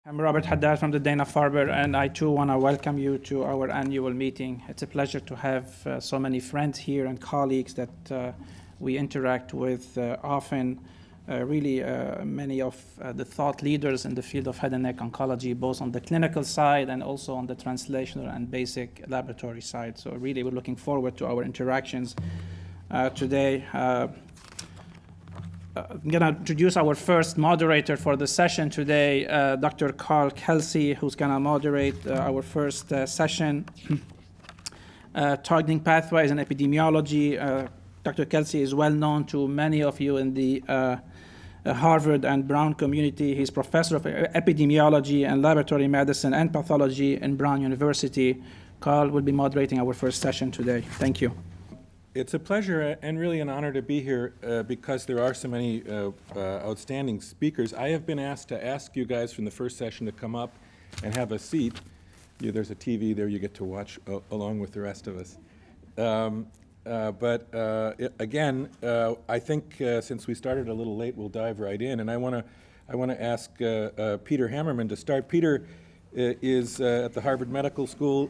I'm Robert Haddad from the Dana-Farber, and I too want to welcome you to our annual meeting. It's a pleasure to have so many friends here and colleagues that we interact with often. Many of the thought leaders in the field of head and neck oncology, both on the clinical side and also on the translational and basic laboratory side. So really, we're looking forward to our interactions today. I'm going to introduce our first moderator for the session today, Dr. Carl Kelsey, who's going to moderate our first session, Targeting Pathways in Epidemiology. Dr. Kelsey is well known to many of you in the Harvard and Brown community. He's professor of epidemiology and laboratory medicine and pathology in Brown University. Carl will be moderating our first session today. Thank you. It's a pleasure and really an honor to be here because there are so many outstanding speakers. I have been asked to ask you guys from the first session to come up and have a seat. There's a TV there you get to watch along with the rest of us. Again, I think since we started a little late, we'll dive right in. And I want to ask Peter Hammerman to start. Peter is at the Harvard Medical School.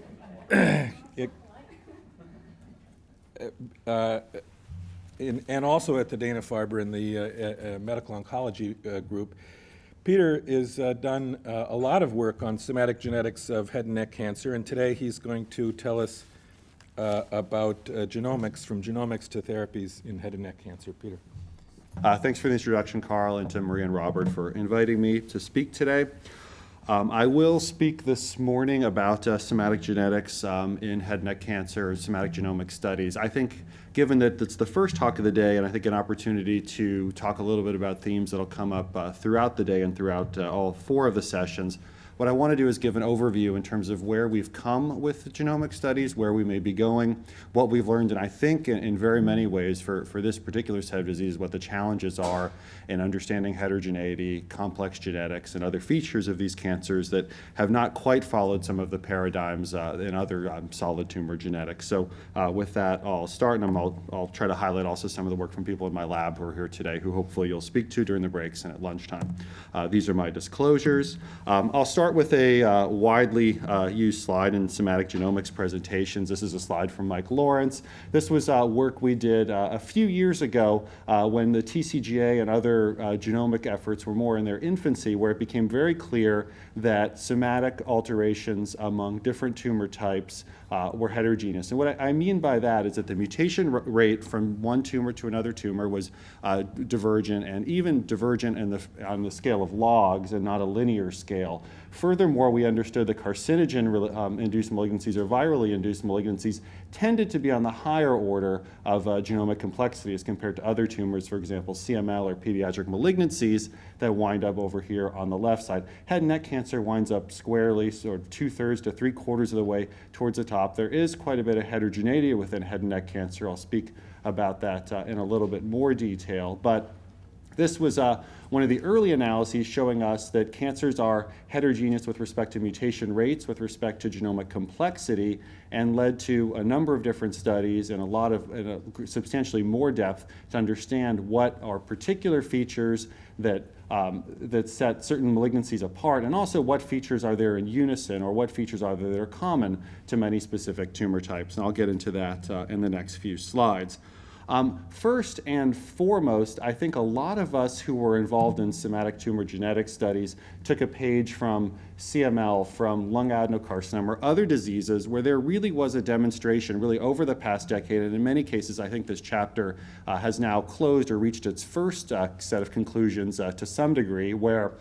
And also at the Dana-Farber in the medical oncology group. Peter has done a lot of work on somatic genetics of head and neck cancer, and today he's going to tell us about genomics, from genomics to therapies in head and neck cancer. Peter. Thanks for the introduction, Carl, and to Maria and Robert for inviting me to speak today. I will speak this morning about somatic genetics in head and neck cancer, somatic genomic studies. I think, given that it's the first talk of the day, and I think an opportunity to talk a little bit about themes that'll come up throughout the day and throughout all four of the sessions, what I want to do is give an overview in terms of where we've come with genomic studies, where we may be going, what we've learned, and I think in very many ways for this particular set of disease, what the challenges are in understanding heterogeneity, complex genetics, and other features of these cancers that have not quite followed some of the paradigms in other solid tumor genetics. So with that, I'll start, and I'll try to highlight also some of the work from people in my lab who are here today, who hopefully you'll speak to during the breaks and at lunchtime. These are my disclosures. I'll start with a widely used slide in somatic genomics presentations. This is a slide from Mike Lawrence. This was work we did a few years ago when the TCGA and other genomic efforts were more in their infancy, where it became very clear that somatic alterations among different tumor types were heterogeneous. And what I mean by that is that the mutation rate from one tumor to another tumor was divergent, and even divergent on the scale of logs and not a linear scale. Furthermore, we understood that carcinogen-induced malignancies or virally induced malignancies tended to be on the higher order of genomic complexity as compared to other tumors, for example, CML or pediatric malignancies that wind up over here on the left side. Head and neck cancer winds up squarely, sort of 2/3 to 3/4 of the way towards the top. There is quite a bit of heterogeneity within head and neck cancer. I'll speak about that in a little bit more detail. But this was one of the early analyses showing us that cancers are heterogeneous with respect to mutation rates, with respect to genomic complexity, and led to a number of different studies and substantially more depth to understand what are particular features that set certain malignancies apart, and also what features are there in unison, or what features are there that are common to many specific tumor types. And I'll get into that in the next few slides. First and foremost, I think a lot of us who were involved in somatic tumor genetic studies took a page from CML, from lung adenocarcinoma, or other diseases where there really was a demonstration really over the past decade, and in many cases I think this chapter has now closed or reached its first set of conclusions to some degree, where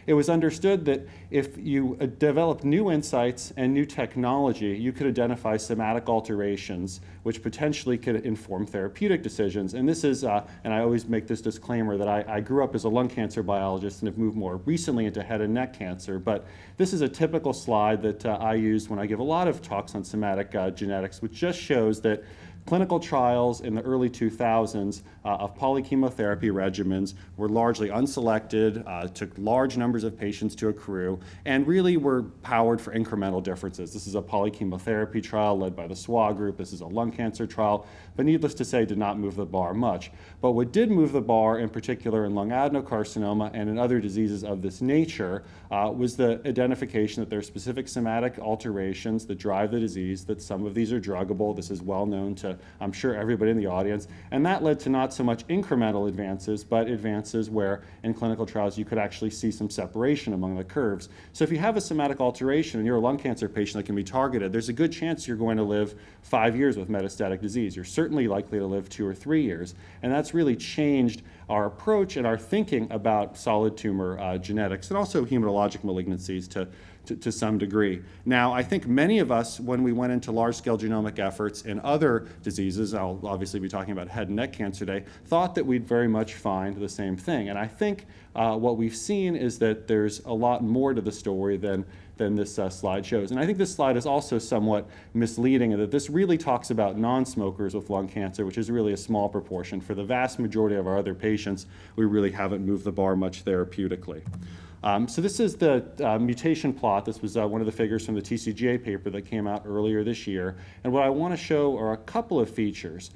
it was understood that if you developed new insights and new technology, you could identify somatic alterations which potentially could inform therapeutic decisions. And this is, and I always make this disclaimer that I grew up as a lung cancer biologist and have moved more recently into head and neck cancer, but this is a typical slide that I use when I give a lot of talks on somatic genetics, which just shows that clinical trials in the early 2000s of polychemotherapy regimens were largely unselected, took large numbers of patients to accrue, and really were powered for incremental differences. This is a polychemotherapy trial led by the SWA group. This is a lung cancer trial, but needless to say, did not move the bar much. But what did move the bar, in particular in lung adenocarcinoma and in other diseases of this nature, was the identification that there are specific somatic alterations that drive the disease, that some of these are druggable. This is well known to, I'm sure, everybody in the audience. And that led to not so much incremental advances, but advances where in clinical trials you could actually see some separation among the curves. So if you have a somatic alteration and you're a lung cancer patient that can be targeted, there's a good chance you're going to live 5 years with metastatic disease. You're certainly likely to live 2 or 3 years. And that's really changed our approach and our thinking about solid tumor genetics and also hematologic malignancies to some degree. Now, I think many of us, when we went into large-scale genomic efforts in other diseases, I'll obviously be talking about head and neck cancer today, thought that we'd very much find the same thing. And I think what we've seen is that there's a lot more to the story than this slide shows. And I think this slide is also somewhat misleading in that this really talks about non-smokers with lung cancer, which is really a small proportion. For the vast majority of our other patients, we really haven't moved the bar much therapeutically. So this is the mutation plot. This was one of the figures from the TCGA paper that came out earlier this year. And what I want to show are a couple of features.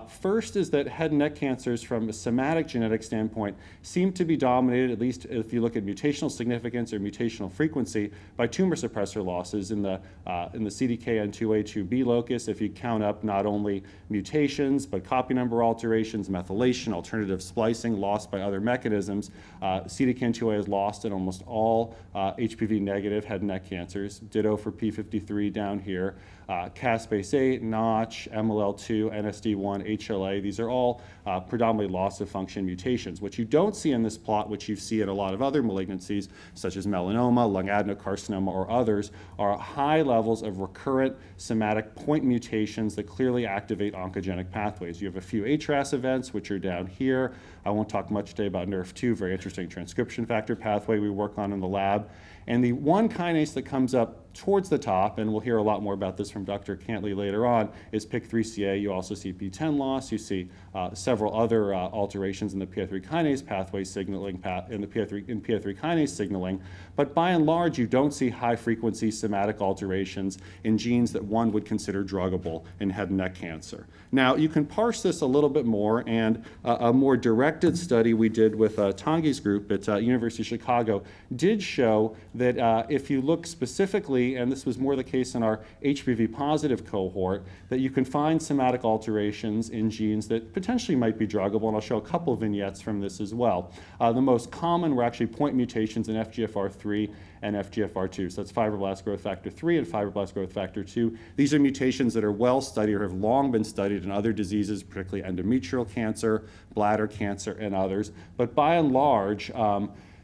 First is that head and neck cancers from a somatic genetic standpoint seem to be dominated, at least if you look at mutational significance or mutational frequency, by tumor suppressor losses in the CDKN2A, 2B locus. If you count up not only mutations, but copy number alterations, methylation, alternative splicing, lost by other mechanisms, CDKN2A is lost in almost all HPV negative head and neck cancers. Ditto for P53 down here. Caspase-8, Notch, MLL2, NSD1, HLA, these are all predominantly loss of function mutations. What you don't see in this plot, which you see in a lot of other malignancies, such as melanoma, lung adenocarcinoma, or others, are high levels of recurrent somatic point mutations that clearly activate oncogenic pathways. You have a few HRAS events, which are down here. I won't talk much today about NRF2, very interesting transcription factor pathway we work on in the lab. And the one kinase that comes up towards the top, and we'll hear a lot more about this from Dr. Cantley later on, is PIK3CA. You also see PTEN loss. You see several other alterations in the PI3 kinase pathway signaling, in PI3 kinase signaling. But by and large, you don't see high-frequency somatic alterations in genes that one would consider druggable in head and neck cancer. Now, you can parse this a little bit more, and a more directed study we did with Tanguy's group at University of Chicago did show that if you look specifically, and this was more the case in our HPV positive cohort, that you can find somatic alterations in genes that potentially might be druggable, and I'll show a couple vignettes from this as well. The most common were actually point mutations in FGFR3 and FGFR2. So that's fibroblast growth factor 3 and fibroblast growth factor 2. These are mutations that are well studied or have long been studied in other diseases, particularly endometrial cancer, bladder cancer, and others. But by and large,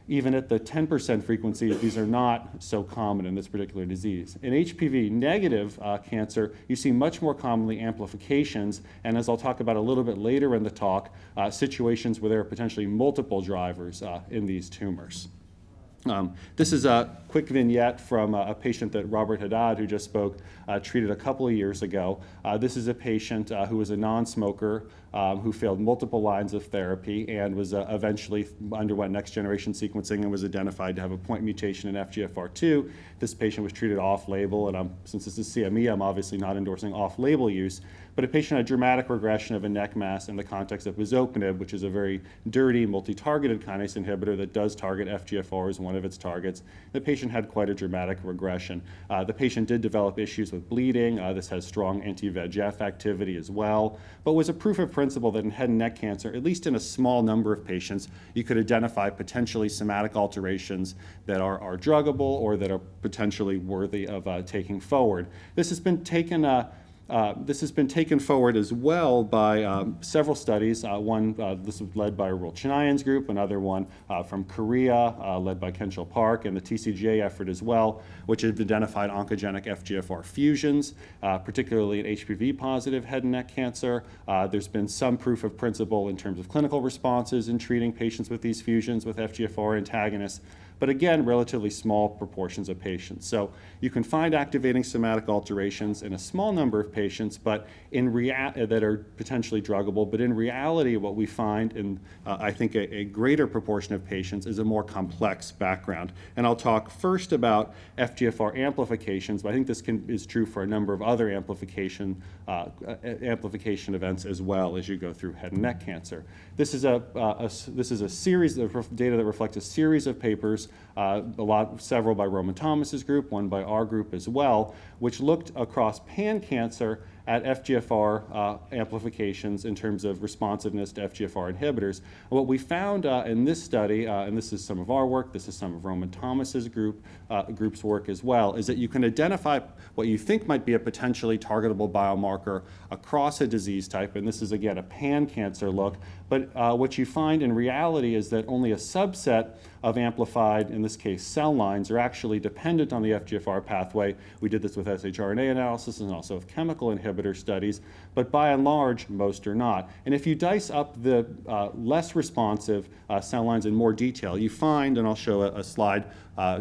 even at the 10% frequency, these are not so common in this particular disease. In HPV negative cancer, you see much more commonly amplifications, and as I'll talk about a little bit later in the talk, situations where there are potentially multiple drivers in these tumors. This is a quick vignette from a patient that Robert Haddad, who just spoke, treated a couple of years ago. This is a patient who was a non-smoker who failed multiple lines of therapy and was eventually underwent next-generation sequencing and was identified to have a point mutation in FGFR2. This patient was treated off-label, and since this is CME, I'm obviously not endorsing off-label use, but a patient had dramatic regression of a neck mass in the context of pazopanib, which is a very dirty multi-targeted kinase inhibitor that does target FGFR as one of its targets. The patient had quite a dramatic regression. The patient did develop issues with bleeding. This has strong anti-VEGF activity as well, but was a proof of principle that in head and neck cancer, at least in a small number of patients, you could identify potentially somatic alterations that are druggable or that are potentially worthy of taking forward. This has been taken forward as well by several studies. This was led by Arul Chinayan's group, another one from Korea, led by Kenchil Park, and the TCGA effort as well, which have identified oncogenic FGFR fusions, particularly in HPV positive head and neck cancer. There's been some proof of principle in terms of clinical responses in treating patients with these fusions with FGFR antagonists. but again, relatively small proportions of patients. So you can find activating somatic alterations in a small number of patients, but that are potentially druggable. But in reality, what we find in, I think, a greater proportion of patients is a more complex background. And I'll talk first about FGFR amplifications, but I think this is true for a number of other amplification events as well as you go through head and neck cancer. This is a series of data that reflects a series of papers, several by Roman Thomas's group, one by our group as well, which looked across pan-cancer at FGFR amplifications in terms of responsiveness to FGFR inhibitors. What we found in this study, and this is some of our work, this is some of Roman Thomas's group's work as well, is that you can identify what you think might be a potentially targetable biomarker across a disease type, and this is again a pan-cancer look, but what you find in reality is that only a subset of amplified, in this case cell lines, are actually dependent on the FGFR pathway. We did this with shRNA analysis and also with chemical inhibitor studies, but by and large, most are not. And if you dice up the less responsive cell lines in more detail, you find, and I'll show a slide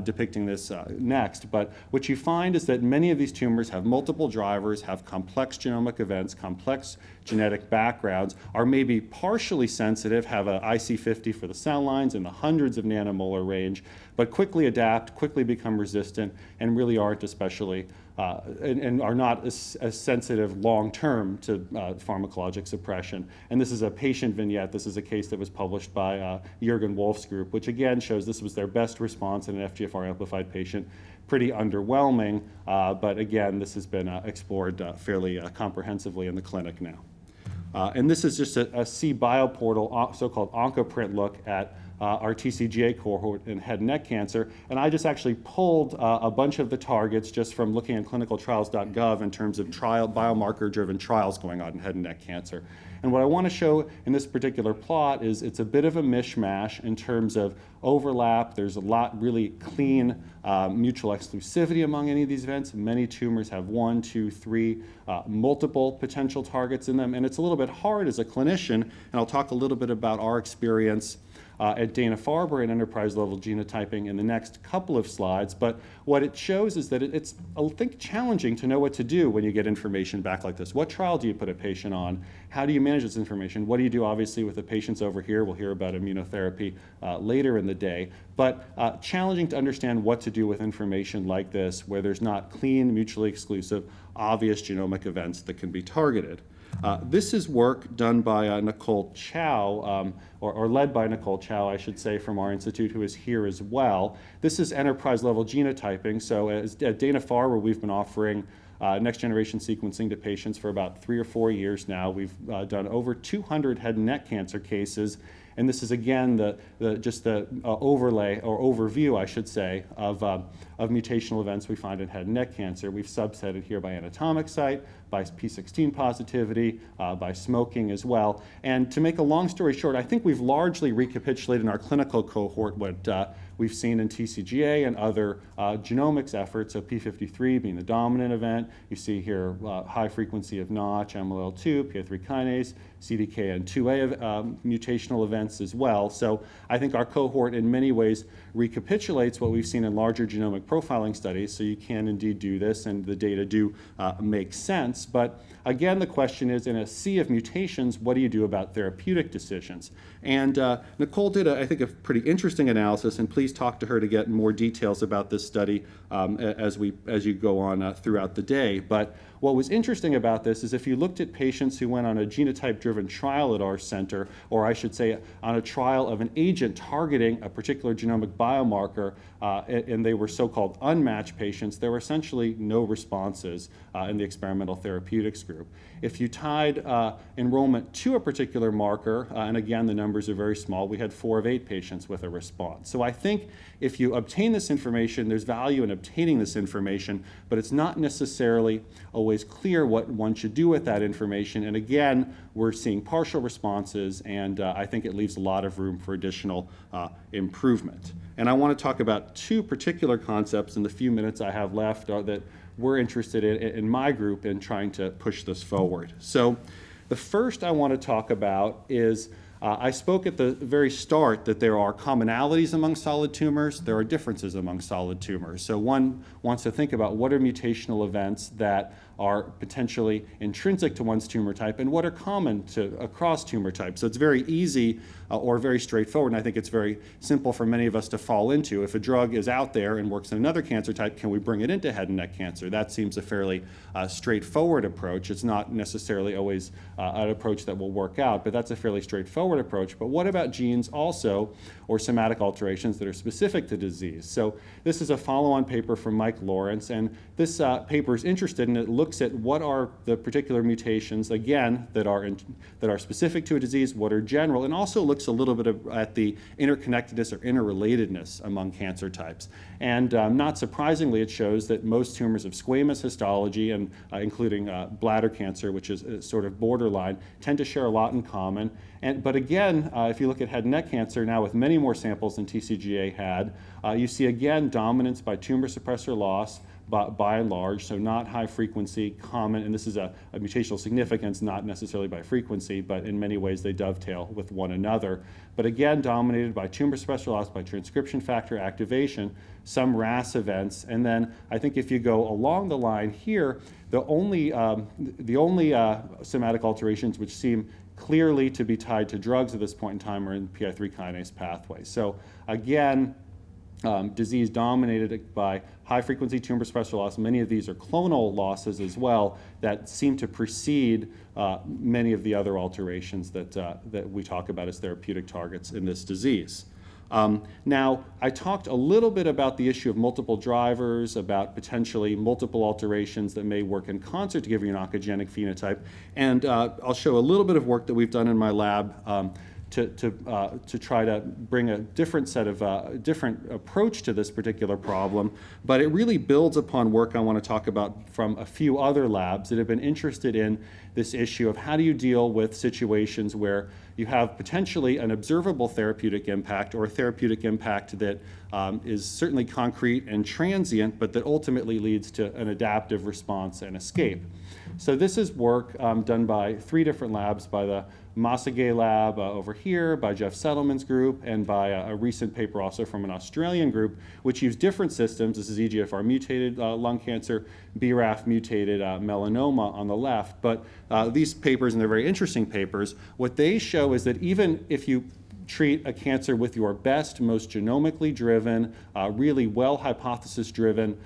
depicting this next, but what you find is that many of these tumors have multiple drivers, have complex genomic events, complex genetic backgrounds, are maybe partially sensitive, have an IC50 for the cell lines in the hundreds of nanomolar range, but quickly adapt, quickly become resistant, and really aren't especially, and are not as sensitive long-term to pharmacologic suppression. And this is a patient vignette. This is a case that was published by Jürgen Wolf's group, which again shows this was their best response in an FGFR-amplified patient. Pretty underwhelming, but again, this has been explored fairly comprehensively in the clinic now. And this is just a C-Bioportal, so-called OncoPrint look at our TCGA cohort in head and neck cancer. And I just actually pulled a bunch of the targets just from looking at clinicaltrials.gov in terms of biomarker-driven trials going on in head and neck cancer. And what I want to show in this particular plot is it's a bit of a mishmash in terms of overlap. There's a lot really clean mutual exclusivity among any of these events. Many tumors have 1, 2, 3, multiple potential targets in them. And it's a little bit hard as a clinician, and I'll talk a little bit about our experience at Dana-Farber and enterprise-level genotyping in the next couple of slides, but what it shows is that it's, I think, challenging to know what to do when you get information back like this. What trial do you put a patient on? How do you manage this information? What do you do, obviously, with the patients over here? We'll hear about immunotherapy later in the day, but challenging to understand what to do with information like this, where there's not clean, mutually exclusive, obvious genomic events that can be targeted. This is work done by Nicole Chow, or led by Nicole Chow, I should say, from our institute, who is here as well. This is enterprise-level genotyping. So at Dana-Farber, we've been offering next-generation sequencing to patients for about 3 or 4 years now. We've done over 200 head and neck cancer cases. And this is, again, just the overlay, or overview, I should say, of mutational events we find in head and neck cancer. We've subsetted here by anatomic site, by P16 positivity, by smoking as well. And to make a long story short, I think we've largely recapitulated in our clinical cohort what we've seen in TCGA and other genomics efforts, so P53 being the dominant event. You see here high frequency of Notch, MLL2, PI3 kinase, CDKN2A mutational events as well. So I think our cohort in many ways recapitulates what we've seen in larger genomic profiling studies, so you can indeed do this, and the data do make sense. But again, the question is, in a sea of mutations, what do you do about therapeutic decisions? And Nicole did, I think, a pretty interesting analysis, and please talk to her to get more details about this study as you go on throughout the day. But what was interesting about this is if you looked at patients who went on a genotype-driven trial at our center, or I should say on a trial of an agent targeting a particular genomic biomarker, and they were so-called unmatched patients, there were essentially no responses in the experimental therapeutics group. If you tied enrollment to a particular marker, and again, the numbers are very small, we had 4 of 8 patients with a response. So I think if you obtain this information, there's value in obtaining this information, but it's not necessarily always clear what one should do with that information. And again, we're seeing partial responses, and I think it leaves a lot of room for additional improvement. And I want to talk about 2 particular concepts in the few minutes I have left that we're interested in my group in trying to push this forward. So the first I want to talk about is I spoke at the very start that there are commonalities among solid tumors, there are differences among solid tumors. So one wants to think about what are mutational events that are potentially intrinsic to one's tumor type and what are common to across tumor types. So it's very easy or very straightforward, and I think it's very simple for many of us to fall into. If a drug is out there and works in another cancer type, can we bring it into head and neck cancer? That seems a fairly straightforward approach. It's not necessarily always an approach that will work out, but that's a fairly straightforward approach. But what about genes also, or somatic alterations that are specific to disease? So this is a follow-on paper from Mike Lawrence, and this paper is interested in, it looks at what are the particular mutations, again, that are specific to a disease, what are general, and also looks a little bit at the interconnectedness or interrelatedness among cancer types. And not surprisingly, it shows that most tumors of squamous histology, and including bladder cancer, which is sort of borderline, tend to share a lot in common. But again, if you look at head and neck cancer now with many more samples than TCGA had, you see again dominance by tumor suppressor loss, by and large, so not high frequency, common, and this is a mutational significance, not necessarily by frequency, but in many ways they dovetail with one another. But again, dominated by tumor suppressor loss, by transcription factor activation, some RAS events, and then I think if you go along the line here, the only somatic alterations which seem clearly to be tied to drugs at this point in time are in the PI3 kinase pathway. So again, disease dominated by high-frequency tumor suppressor loss. Many of these are clonal losses as well that seem to precede many of the other alterations that we talk about as therapeutic targets in this disease. Now, I talked a little bit about the issue of multiple drivers, about potentially multiple alterations that may work in concert to give you an oncogenic phenotype, and I'll show a little bit of work that we've done in my lab to try to bring a different different approach to this particular problem, but it really builds upon work I want to talk about from a few other labs that have been interested in this issue of how do you deal with situations where you have potentially an observable therapeutic impact or a therapeutic impact that is certainly concrete and transient, but that ultimately leads to an adaptive response and escape. So this is work done by 3 different labs, by the Massaguet lab over here, by Jeff Settleman's group, and by a recent paper also from an Australian group, which use different systems. This is EGFR mutated lung cancer, BRAF mutated melanoma on the left. But these papers, and they're very interesting papers, what they show is that even if you treat a cancer with your best, most genomically driven, really well hypothesis driven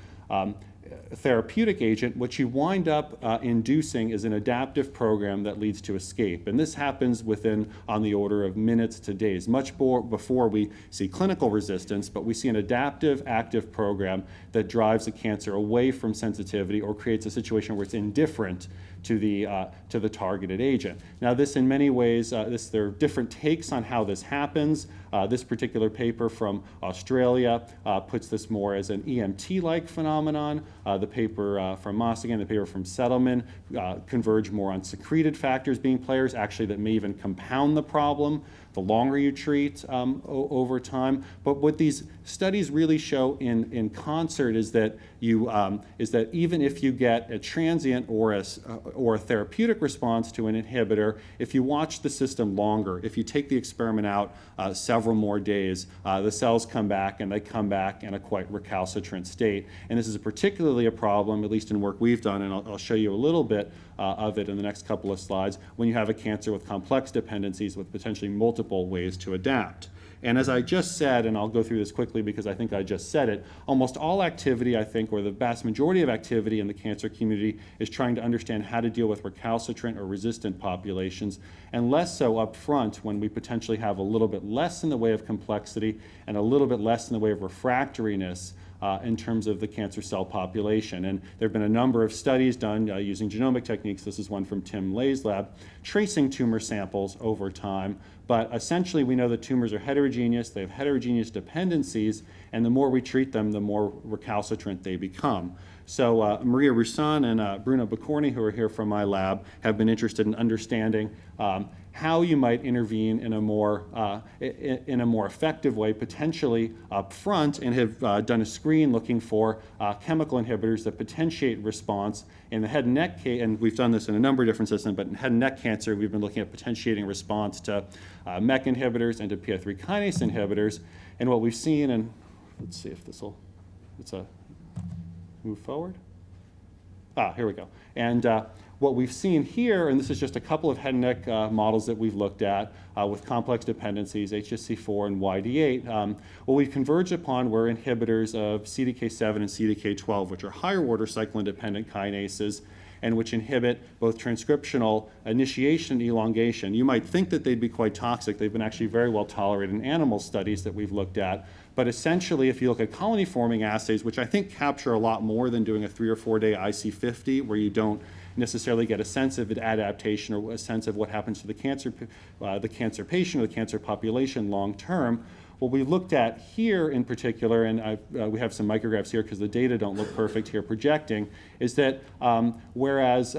therapeutic agent, what you wind up inducing is an adaptive program that leads to escape. And this happens within on the order of minutes to days, much before we see clinical resistance, but we see an adaptive, active program that drives the cancer away from sensitivity or creates a situation where it's indifferent to the targeted agent. Now this in many ways, there are different takes on how this happens. This particular paper from Australia puts this more as an EMT-like phenomenon. The paper from Moss, again, the paper from Settleman converge more on secreted factors being players, actually that may even compound the problem the longer you treat over time. But what these studies really show in concert is that even if you get a transient or a therapeutic response to an inhibitor, if you watch the system longer, if you take the experiment out several more days, the cells come back, and they come back in a quite recalcitrant state. And this is particularly a problem, at least in work we've done, and I'll show you a little bit of it in the next couple of slides, when you have a cancer with complex dependencies with potentially multiple ways to adapt. And as I just said, and I'll go through this quickly because I think I just said it, almost all activity, I think, or the vast majority of activity in the cancer community is trying to understand how to deal with recalcitrant or resistant populations, and less so up front when we potentially have a little bit less in the way of complexity and a little bit less in the way of refractoriness in terms of the cancer cell population. And there have been a number of studies done using genomic techniques. This is one from Tim Lay's lab, tracing tumor samples over time. But essentially, we know that tumors are heterogeneous. They have heterogeneous dependencies, and the more we treat them, the more recalcitrant they become. So Maria Roussan and Bruno Baccorni, who are here from my lab, have been interested in understanding how you might intervene in a more effective way, potentially up front, and have done a screen looking for chemical inhibitors that potentiate response. In the head and neck case, and we've done this in a number of different systems, but in head and neck cancer, we've been looking at potentiating response to MEK inhibitors and to PI3 kinase inhibitors. And what we've seen, and let's see if this will, move forward. Here we go. And what we've seen here, and this is just a couple of head and neck models that we've looked at with complex dependencies, HSC4 and YD8, what we've converged upon were inhibitors of CDK7 and CDK12, which are higher order cyclin-dependent kinases, and which inhibit both transcriptional initiation and elongation. You might think that they'd be quite toxic. They've been actually very well tolerated in animal studies that we've looked at. But essentially, if you look at colony-forming assays, which I think capture a lot more than doing a 3 or 4 day IC50, where you don't necessarily get a sense of adaptation or a sense of what happens to the cancer patient or the cancer population long term. What we looked at here in particular, and we have some micrographs here because the data don't look perfect here projecting, is that whereas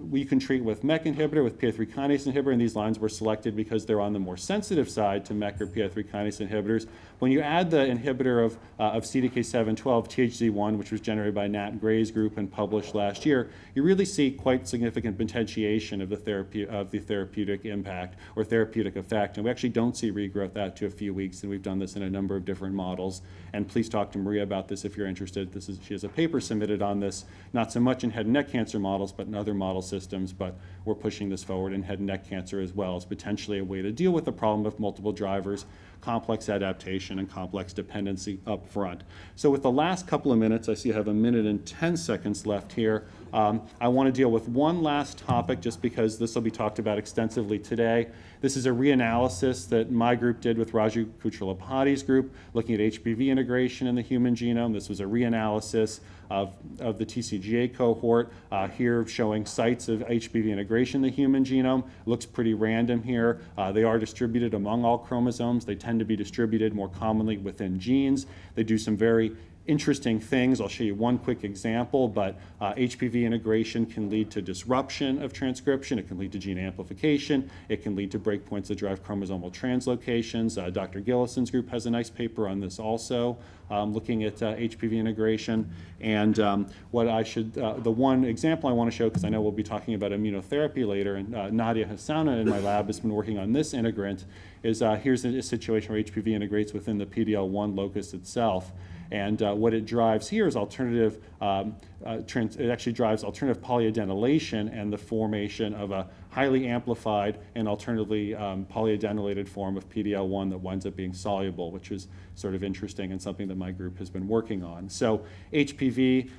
we can treat with MEK inhibitor, with PI3 kinase inhibitor, and these lines were selected because they're on the more sensitive side to MEK or PI3 kinase inhibitors, when you add the inhibitor of CDK7/12, THZ1, which was generated by Nat Gray's group and published last year, you really see quite significant potentiation of the therapeutic impact or therapeutic effect. And we actually don't see regrowth out to a few weeks, and we've done this in a number of different models. And please talk to Maria about this if you're interested. She has a paper submitted on this, not so much in head and neck cancer models, but in other model systems. But we're pushing this forward in head and neck cancer as well as potentially a way to deal with the problem of multiple drivers, complex adaptation, and complex dependency up front. So with the last couple of minutes, I see I have 1 minute and 10 seconds left here. I want to deal with one last topic just because this will be talked about extensively today. This is a reanalysis that my group did with Raju Kutralapati's group, looking at HPV integration in the human genome. This was a reanalysis of the TCGA cohort, here showing sites of HPV integration in the human genome. Looks pretty random here. They are distributed among all chromosomes. They tend to be distributed more commonly within genes. They do some very interesting things. I'll show you one quick example, but HPV integration can lead to disruption of transcription. It can lead to gene amplification. It can lead to breakpoints that drive chromosomal translocations. Dr. Gillison's group has a nice paper on this also, looking at HPV integration. And the one example I want to show, because I know we'll be talking about immunotherapy later, and Nadia Hassana in my lab has been working on this integrant, is here's a situation where HPV integrates within the PD-L1 locus itself. And what it drives here is alternative, it actually drives alternative polyadenylation and the formation of a highly amplified and alternatively polyadenylated form of PD-L1 that winds up being soluble, which is sort of interesting and something that my group has been working on. So HPV,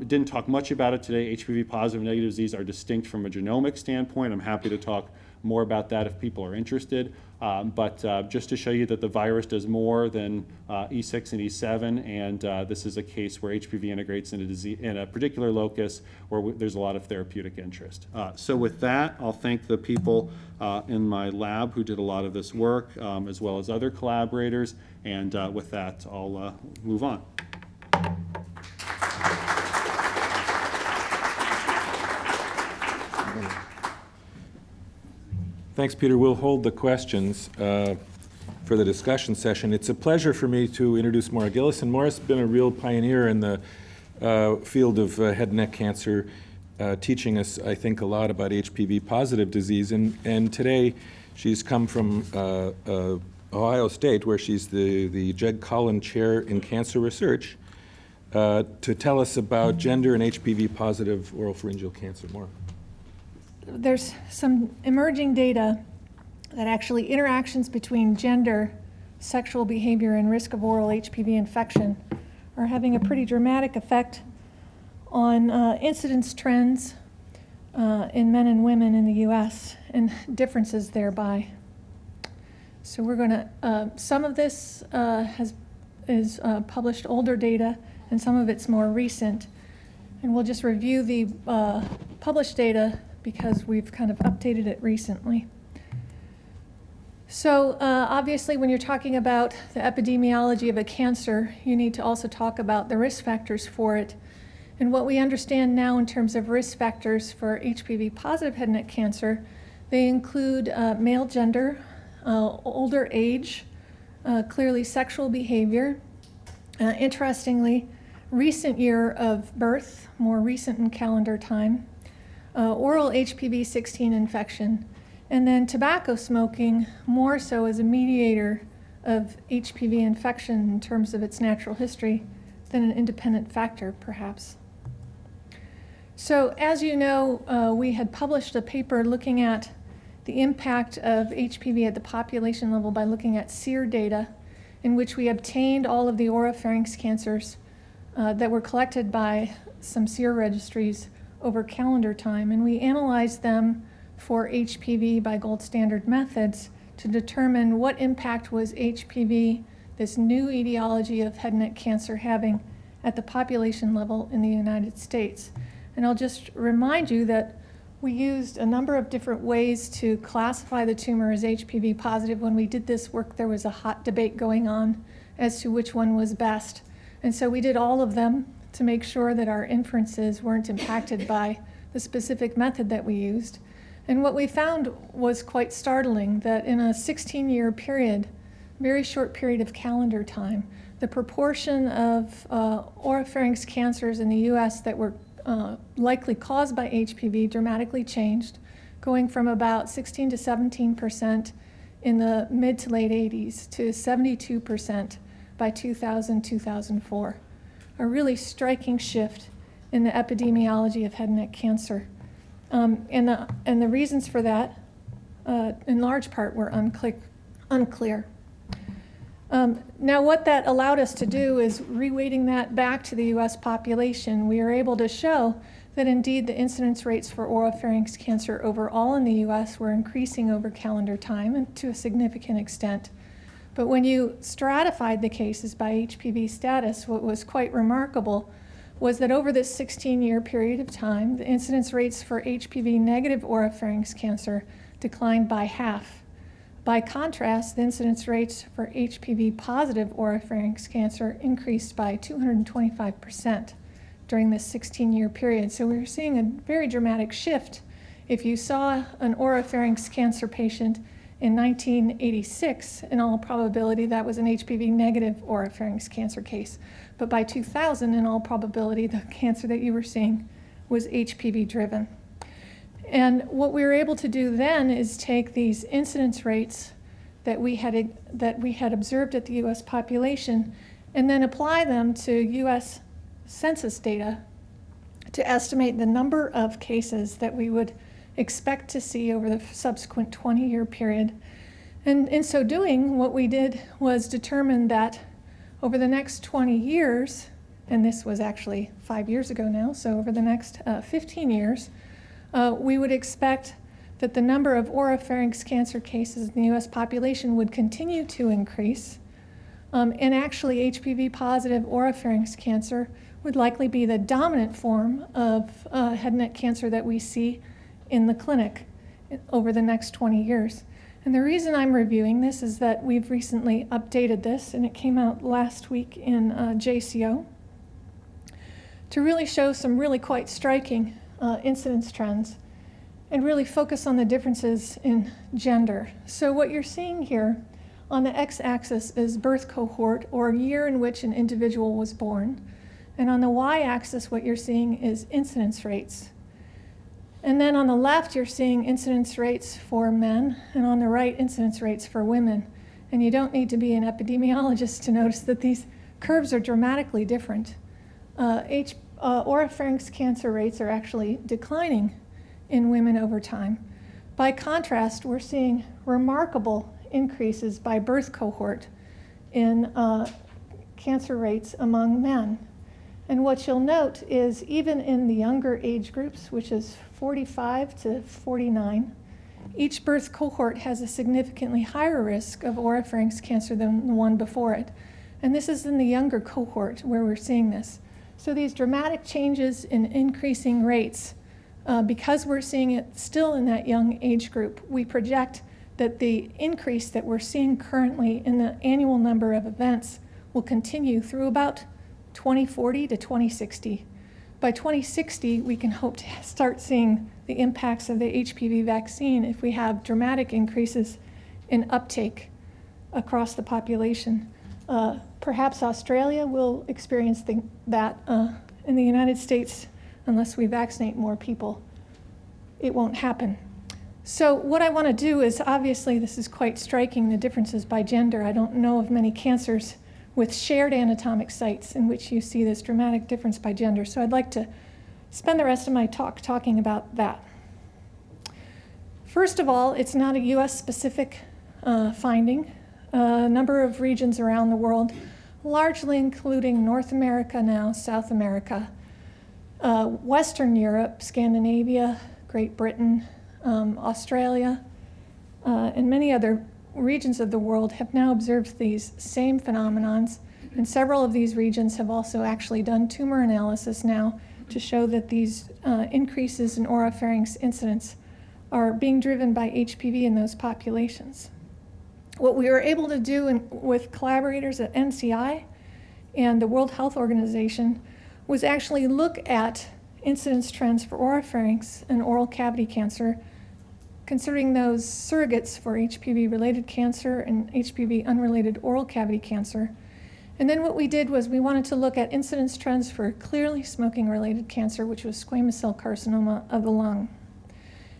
didn't talk much about it today. HPV positive and negative disease are distinct from a genomic standpoint. I'm happy to talk more about that if people are interested. But just to show you that the virus does more than E6 and E7, and this is a case where HPV integrates in a particular locus where there's a lot of therapeutic interest. So with that, I'll thank the people in my lab who did a lot of this work, as well as other collaborators. And with that, I'll move on. Thanks, Peter. We'll hold the questions for the discussion session. It's a pleasure for me to introduce Maura Gillison. Maura's been a real pioneer in the field of head and neck cancer, teaching us, I think, a lot about HPV-positive disease. And today, she's come from Ohio State, where she's the Jed Collin Chair in Cancer Research, to tell us about gender and HPV-positive oropharyngeal cancer. Maura. There's some emerging data that actually interactions between gender, sexual behavior, and risk of oral HPV infection are having a pretty dramatic effect on incidence trends in men and women in the U.S. and differences thereby. So we're going to, some of this is published older data, and some of it's more recent. And we'll just review the published data because we've kind of updated it recently. So obviously, when you're talking about the epidemiology of a cancer, you need to also talk about the risk factors for it. And what we understand now in terms of risk factors for HPV-positive head and neck cancer, they include male gender, older age, clearly sexual behavior, interestingly, recent year of birth, more recent in calendar time, oral HPV-16 infection, And then tobacco smoking more so as a mediator of HPV infection in terms of its natural history than an independent factor, perhaps. So as you know, we had published a paper looking at the impact of HPV at the population level by looking at SEER data, in which we obtained all of the oropharynx cancers that were collected by some SEER registries over calendar time, and we analyzed them for HPV by gold standard methods to determine what impact was HPV, this new etiology of head and neck cancer, having at the population level in the United States. And I'll just remind you that we used a number of different ways to classify the tumor as HPV positive. When we did this work, there was a hot debate going on as to which one was best. And so we did all of them to make sure that our inferences weren't impacted by the specific method that we used. And what we found was quite startling, that in a 16-year period, very short period of calendar time, the proportion of oropharynx cancers in the US that were likely caused by HPV dramatically changed, going from about 16 to 17% in the mid to late 80s to 72% by 2000, 2004. A really striking shift in the epidemiology of head and neck cancer. And the reasons for that, in large part, were unclear. Now, what that allowed us to do is, reweighting that back to the US population, we are able to show that indeed the incidence rates for oropharynx cancer overall in the US were increasing over calendar time and to a significant extent. But when you stratified the cases by HPV status, what was quite remarkable was that over this 16-year period of time, the incidence rates for HPV negative oropharynx cancer declined by half. By contrast, the incidence rates for HPV positive oropharynx cancer increased by 225% during this 16-year period. So we're seeing a very dramatic shift. If you saw an oropharynx cancer patient in 1986, in all probability that was an HPV negative oropharynx cancer case. But by 2000, in all probability, the cancer that you were seeing was HPV driven. And what we were able to do then is take these incidence rates that we had observed at the US population and then apply them to US census data to estimate the number of cases that we would expect to see over the subsequent 20-year period. And in so doing, what we did was determine that over the next 20 years, and this was actually 5 years ago now, so over the next 15 years, we would expect that the number of oropharynx cancer cases in the US population would continue to increase. And actually, HPV positive oropharynx cancer would likely be the dominant form of head and neck cancer that we see in the clinic over the next 20 years. And the reason I'm reviewing this is that we've recently updated this, and it came out last week in JCO, to really show some really quite striking incidence trends and really focus on the differences in gender. So what you're seeing here on the x-axis is birth cohort, or year in which an individual was born. And on the y-axis, what you're seeing is incidence rates. And then on the left, you're seeing incidence rates for men, and on the right, incidence rates for women. And you don't need to be an epidemiologist to notice that these curves are dramatically different. Oropharynx cancer rates are actually declining in women over time. By contrast, we're seeing remarkable increases by birth cohort in cancer rates among men. And what you'll note is even in the younger age groups, which is 45 to 49, each birth cohort has a significantly higher risk of oropharynx cancer than the one before it. And this is in the younger cohort where we're seeing this. So these dramatic changes in increasing rates, because we're seeing it still in that young age group, we project that the increase that we're seeing currently in the annual number of events will continue through about 2040 to 2060. By 2060, we can hope to start seeing the impacts of the HPV vaccine if we have dramatic increases in uptake across the population. Perhaps Australia will experience that. In the United States, unless we vaccinate more people, it won't happen. So what I want to do is, obviously this is quite striking, the differences by gender. I don't know of many cancers with shared anatomic sites in which you see this dramatic difference by gender. So I'd like to spend the rest of my talk talking about that. First of all, it's not a US-specific finding. A number of regions around the world, largely including North America now, South America, Western Europe, Scandinavia, Great Britain, Australia, and many other regions of the world have now observed these same phenomenons, and several of these regions have also actually done tumor analysis now to show that these increases in oropharynx incidence are being driven by HPV in those populations. What we were able to do with collaborators at NCI and the World Health Organization was actually look at incidence trends for oropharynx and oral cavity cancer, considering those surrogates for HPV-related cancer and HPV-unrelated oral cavity cancer. And then what we did was we wanted to look at incidence trends for clearly smoking-related cancer, which was squamous cell carcinoma of the lung.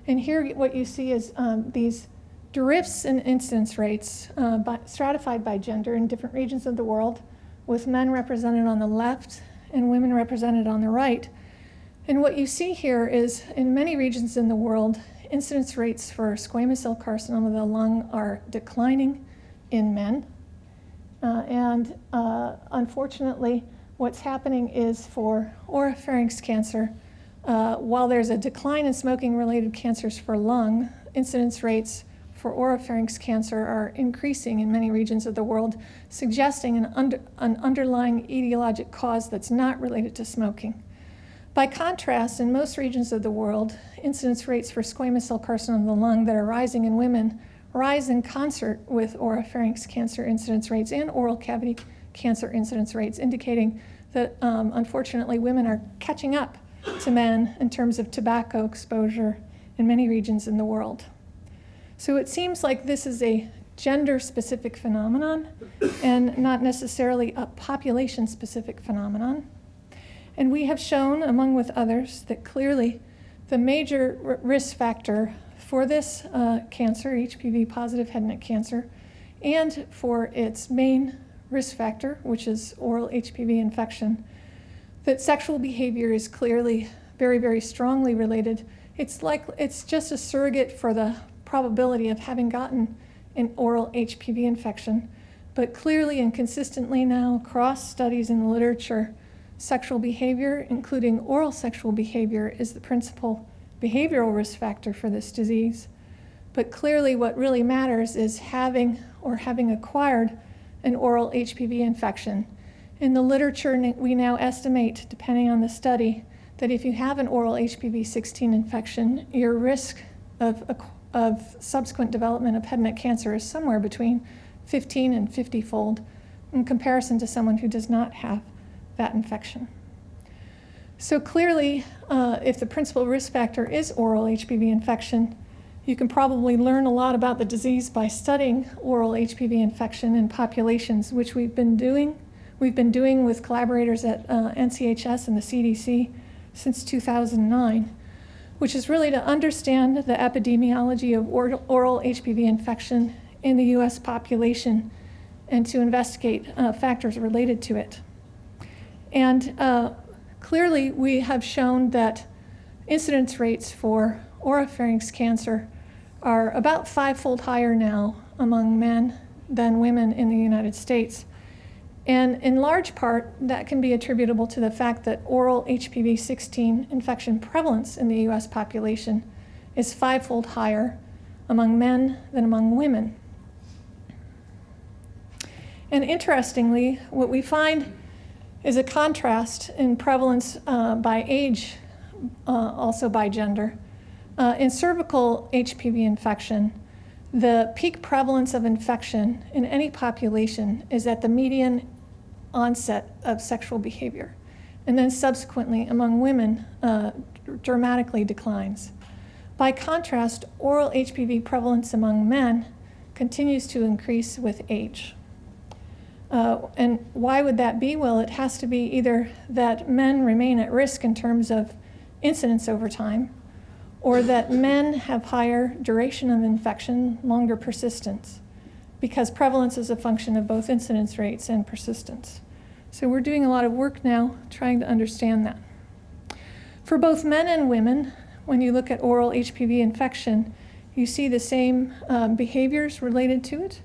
And here what you see is these drifts in incidence rates stratified by gender in different regions of the world, with men represented on the left and women represented on the right. And what you see here is in many regions in the world, incidence rates for squamous cell carcinoma of the lung are declining in men. Unfortunately, what's happening is for oropharynx cancer, while there's a decline in smoking-related cancers for lung, incidence rates for oropharynx cancer are increasing in many regions of the world, suggesting an underlying etiologic cause that's not related to smoking. By contrast, in most regions of the world, incidence rates for squamous cell carcinoma of the lung that are rising in women rise in concert with oropharynx cancer incidence rates and oral cavity cancer incidence rates, indicating that unfortunately women are catching up to men in terms of tobacco exposure in many regions in the world. So it seems like this is a gender-specific phenomenon and not necessarily a population-specific phenomenon. And we have shown, among with others, that clearly the major risk factor for this cancer, HPV-positive head and neck cancer, and for its main risk factor, which is oral HPV infection, that sexual behavior is clearly very, very strongly related. It's just a surrogate for the probability of having gotten an oral HPV infection, but clearly and consistently now across studies in the literature, sexual behavior, including oral sexual behavior, is the principal behavioral risk factor for this disease. But clearly what really matters is having acquired an oral HPV infection. In the literature, we now estimate, depending on the study, that if you have an oral HPV-16 infection, your risk of subsequent development of head and neck cancer is somewhere between 15 and 50-fold in comparison to someone who does not have that infection. So clearly, if the principal risk factor is oral HPV infection, you can probably learn a lot about the disease by studying oral HPV infection in populations, which we've been doing with collaborators at NCHS and the CDC since 2009, which is really to understand the epidemiology of oral HPV infection in the US population and to investigate factors related to it. And clearly we have shown that incidence rates for oropharynx cancer are about 5-fold higher now among men than women in the United States. And in large part, that can be attributable to the fact that oral HPV-16 infection prevalence in the US population is 5-fold higher among men than among women. And interestingly, what we find is a contrast in prevalence by age, also by gender. In cervical HPV infection, the peak prevalence of infection in any population is at the median onset of sexual behavior, and then subsequently among women dramatically declines. By contrast, oral HPV prevalence among men continues to increase with age. And why would that be? Well, it has to be either that men remain at risk in terms of incidence over time, or that men have higher duration of infection, longer persistence, because prevalence is a function of both incidence rates and persistence. So we're doing a lot of work now trying to understand that. For both men and women, when you look at oral HPV infection, you see the same behaviors related to it,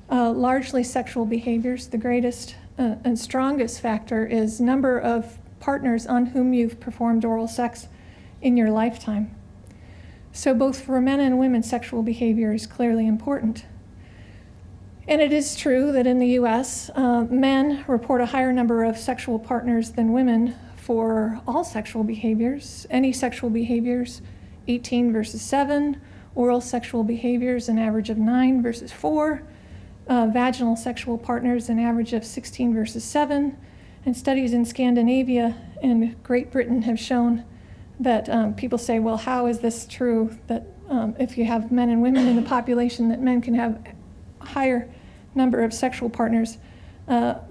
largely sexual behaviors. The greatest and strongest factor is number of partners on whom you've performed oral sex in your lifetime. So both for men and women, sexual behavior is clearly important. And it is true that in the US, men report a higher number of sexual partners than women for all sexual behaviors. Any sexual behaviors, 18 versus 7. Oral sexual behaviors, an average of 9 versus 4. Vaginal sexual partners, an average of 16 versus 7. And studies in Scandinavia and Great Britain have shown that people say, well, how is this true that if you have men and women in the population, that men can have a higher number of sexual partners?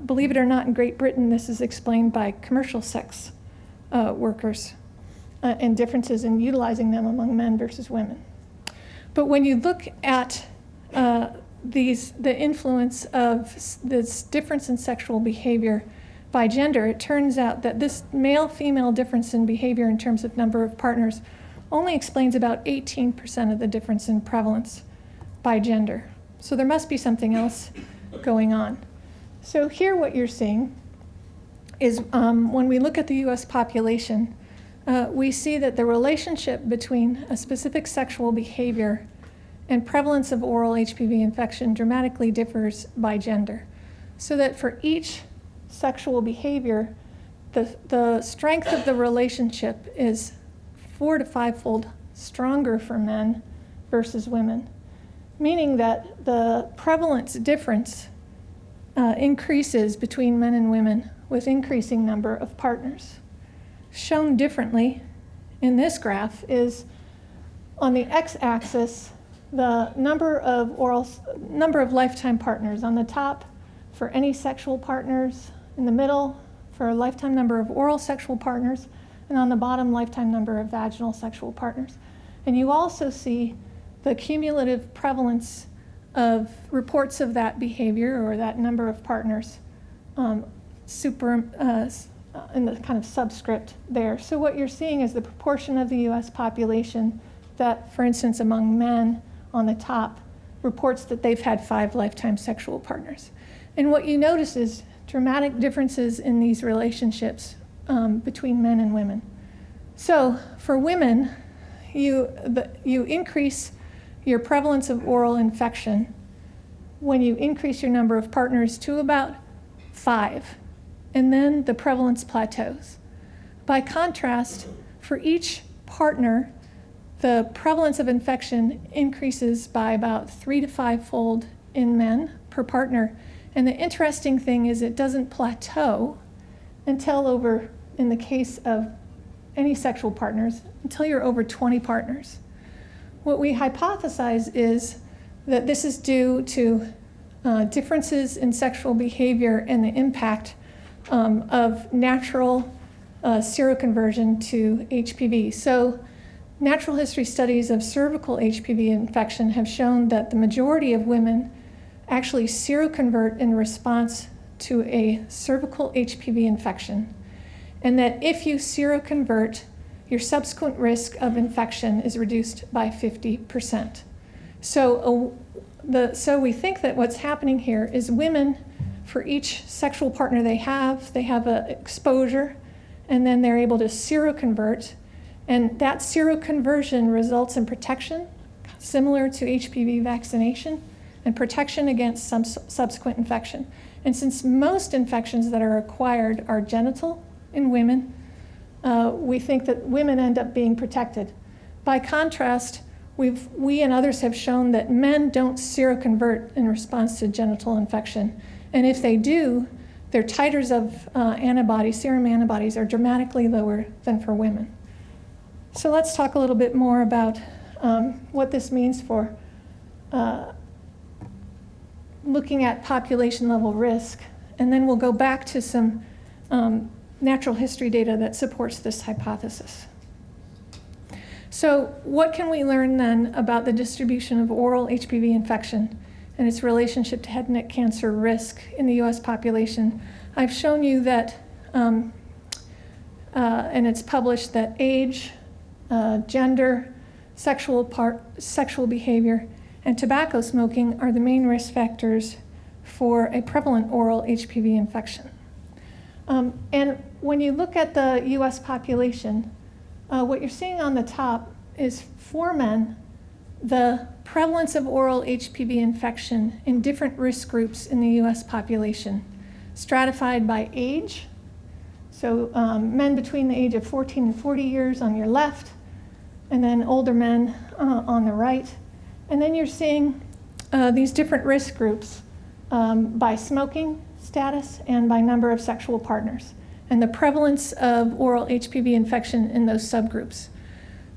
Believe it or not, in Great Britain, this is explained by commercial sex workers and differences in utilizing them among men versus women. But when you look at the influence of this difference in sexual behavior by gender, it turns out that this male-female difference in behavior in terms of number of partners only explains about 18% of the difference in prevalence by gender. So there must be something else going on. So here what you're seeing is when we look at the US population, we see that the relationship between a specific sexual behavior and prevalence of oral HPV infection dramatically differs by gender. So that for each sexual behavior, the strength of the relationship is 4 to 5-fold stronger for men versus women, meaning that the prevalence difference increases between men and women with increasing number of partners. Shown differently in this graph is on the x-axis the number of lifetime partners. On the top for any sexual partners, in the middle for a lifetime number of oral sexual partners, and on the bottom lifetime number of vaginal sexual partners. And you also see the cumulative prevalence of reports of that behavior or that number of partners in the kind of subscript there. So what you're seeing is the proportion of the US population that, for instance, among men on the top, reports that they've had 5 lifetime sexual partners. And what you notice is dramatic differences in these relationships between men and women. So for women, you increase your prevalence of oral infection when you increase your number of partners to about 5, and then the prevalence plateaus. By contrast, for each partner, the prevalence of infection increases by about 3 to 5-fold in men per partner. And the interesting thing is it doesn't plateau until over, in the case of any sexual partners, until you're over 20 partners. What we hypothesize is that this is due to differences in sexual behavior and the impact of natural seroconversion to HPV. So natural history studies of cervical HPV infection have shown that the majority of women actually seroconvert in response to a cervical HPV infection, and that if you seroconvert, your subsequent risk of infection is reduced by 50%. So we think that what's happening here is women, for each sexual partner they have an exposure, and then they're able to seroconvert, and that seroconversion results in protection, similar to HPV vaccination, and protection against some subsequent infection. And since most infections that are acquired are genital in women, we think that women end up being protected. By contrast, we and others have shown that men don't seroconvert in response to genital infection. And if they do, their titers of antibodies, serum antibodies, are dramatically lower than for women. So let's talk a little bit more about what this means for looking at population level risk, and then we'll go back to some natural history data that supports this hypothesis. So what can we learn then about the distribution of oral HPV infection and its relationship to head and neck cancer risk in the US population? I've shown you that, and it's published, that age, gender, sexual behavior, and tobacco smoking are the main risk factors for a prevalent oral HPV infection. And when you look at the US population, what you're seeing on the top is for men, the prevalence of oral HPV infection in different risk groups in the US population, stratified by age. So men between the age of 14 and 40 years on your left, and then older men on the right. And then you're seeing these different risk groups by smoking status and by number of sexual partners, and the prevalence of oral HPV infection in those subgroups.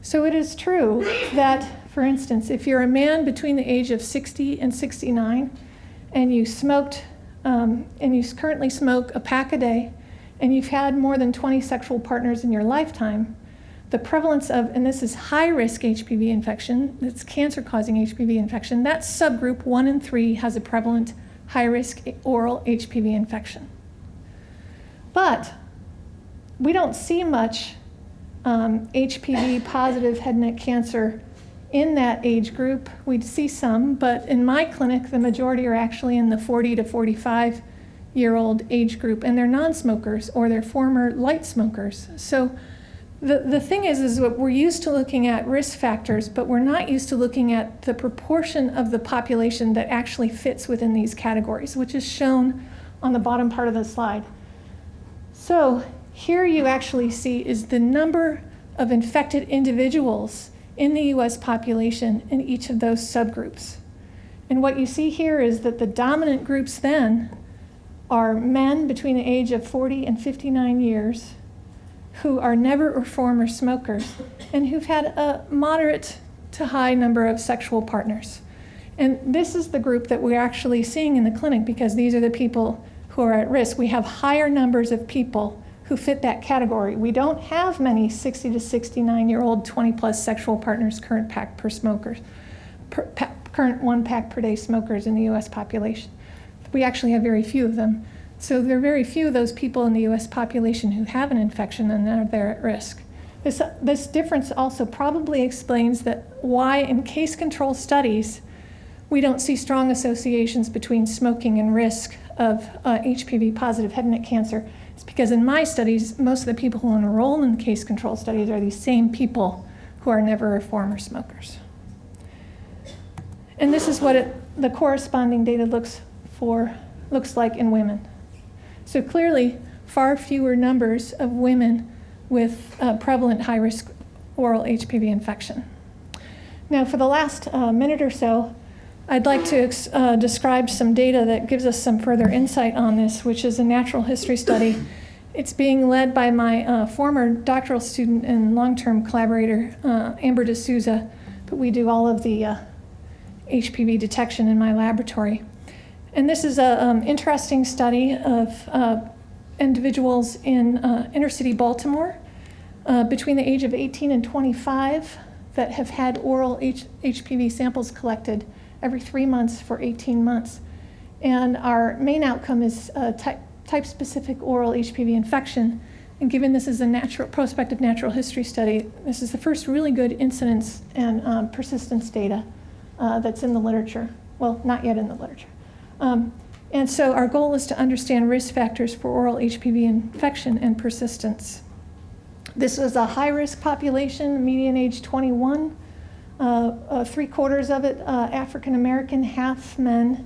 So it is true that, for instance, if you're a man between the age of 60 and 69, and you smoked, and you currently smoke a pack a day, and you've had more than 20 sexual partners in your lifetime, the prevalence of, and this is high-risk HPV infection, that's cancer-causing HPV infection, that subgroup 1 in 3 has a prevalent high-risk oral HPV infection. But we don't see much HPV-positive head and neck cancer in that age group. We see some, but in my clinic, the majority are actually in the 40 to 45-year-old age group, and they're non-smokers or they're former light smokers. So the thing is that we're used to looking at risk factors, but we're not used to looking at the proportion of the population that actually fits within these categories, which is shown on the bottom part of the slide. So here you actually see is the number of infected individuals in the US population in each of those subgroups. And what you see here is that the dominant groups then are men between the age of 40 and 59 years who are never or former smokers and who've had a moderate to high number of sexual partners. And this is the group that we're actually seeing in the clinic because these are the people who are at risk. We have higher numbers of people who fit that category. We don't have many 60 to 69-year-old 20-plus sexual partners, current one pack per day smokers in the US population. We actually have very few of them. So there are very few of those people in the US population who have an infection and they're at risk. This difference also probably explains that why in case control studies we don't see strong associations between smoking and risk of HPV positive head and neck cancer. It's because in my studies, most of the people who enroll in case control studies are these same people who are never or former smokers. And this is what the corresponding data looks like in women. So clearly, far fewer numbers of women with prevalent high-risk oral HPV infection. Now, for the last minute or so, I'd like to describe some data that gives us some further insight on this, which is a natural history study. It's being led by my former doctoral student and long-term collaborator, Amber D'Souza, but we do all of the HPV detection in my laboratory. And this is an interesting study of individuals in inner city Baltimore between the age of 18 and 25 that have had oral HPV samples collected every 3 months for 18 months. And our main outcome is type-specific oral HPV infection. And given this is a prospective natural history study, this is the first really good incidence and persistence data that's in the literature. Well, not yet in the literature. And so our goal is to understand risk factors for oral HPV infection and persistence. This was a high-risk population, median age 21, 3/4 of it African American, half men,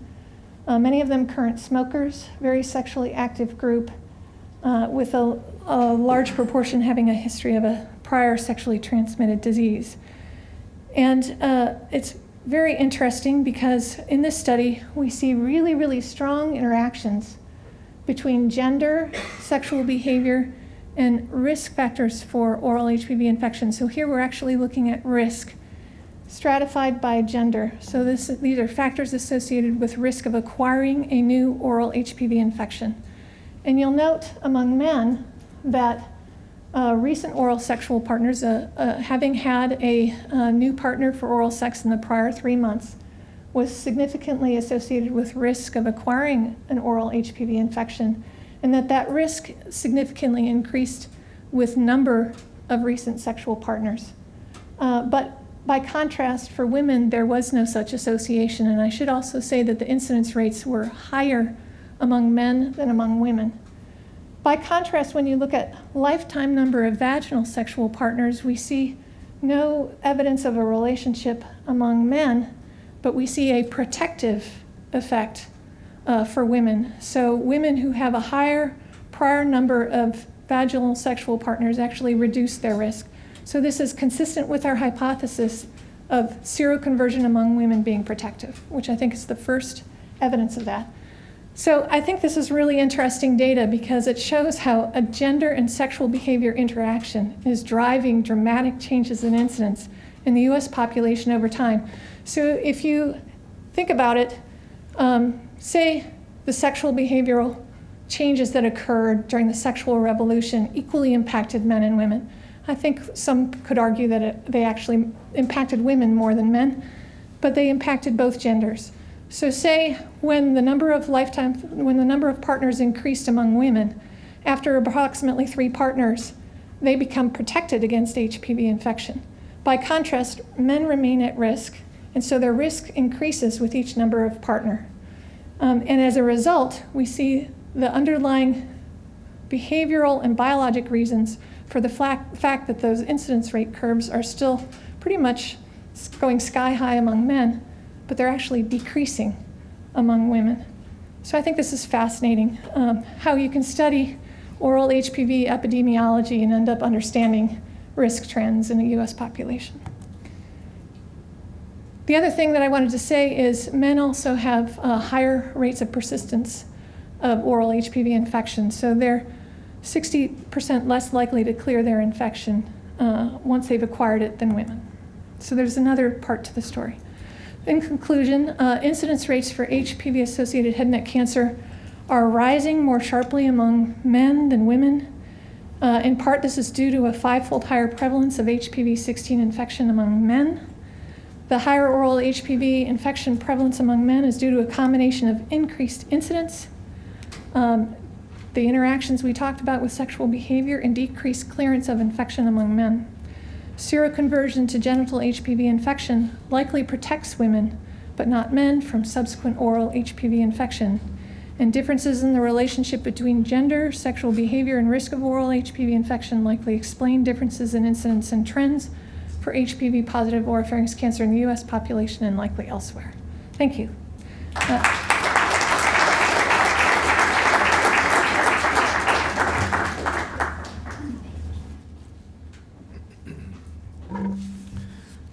many of them current smokers, very sexually active group, with a large proportion having a history of a prior sexually transmitted disease. And it's very interesting because in this study, we see really, really strong interactions between gender, sexual behavior, and risk factors for oral HPV infection. So here we're actually looking at risk stratified by gender. So these are factors associated with risk of acquiring a new oral HPV infection. And you'll note among men that recent oral sexual partners, having had a new partner for oral sex in the prior 3 months, was significantly associated with risk of acquiring an oral HPV infection, and that risk significantly increased with number of recent sexual partners. But by contrast, for women, there was no such association, and I should also say that the incidence rates were higher among men than among women. By contrast, when you look at lifetime number of vaginal sexual partners, we see no evidence of a relationship among men, but we see a protective effect for women. So women who have a higher prior number of vaginal sexual partners actually reduce their risk. So this is consistent with our hypothesis of seroconversion among women being protective, which I think is the first evidence of that. So I think this is really interesting data because it shows how a gender and sexual behavior interaction is driving dramatic changes in incidence in the US population over time. So if you think about it, say the sexual behavioral changes that occurred during the sexual revolution equally impacted men and women. I think some could argue that they actually impacted women more than men, but they impacted both genders. So say when the number of partners increased among women, after approximately 3 partners, they become protected against HPV infection. By contrast, men remain at risk, and so their risk increases with each number of partner. And as a result, we see the underlying behavioral and biologic reasons for the fact that those incidence rate curves are still pretty much going sky high among men, but they're actually decreasing among women. So I think this is fascinating, how you can study oral HPV epidemiology and end up understanding risk trends in the US population. The other thing that I wanted to say is men also have higher rates of persistence of oral HPV infection. So they're 60% less likely to clear their infection once they've acquired it than women. So there's another part to the story. In conclusion, incidence rates for HPV-associated head and neck cancer are rising more sharply among men than women. In part, this is due to a 5-fold higher prevalence of HPV-16 infection among men. The higher oral HPV infection prevalence among men is due to a combination of increased incidence, the interactions we talked about with sexual behavior, and decreased clearance of infection among men. Seroconversion to genital HPV infection likely protects women, but not men, from subsequent oral HPV infection. And differences in the relationship between gender, sexual behavior, and risk of oral HPV infection likely explain differences in incidence and trends for HPV-positive oropharynx cancer in the US population and likely elsewhere. Thank you.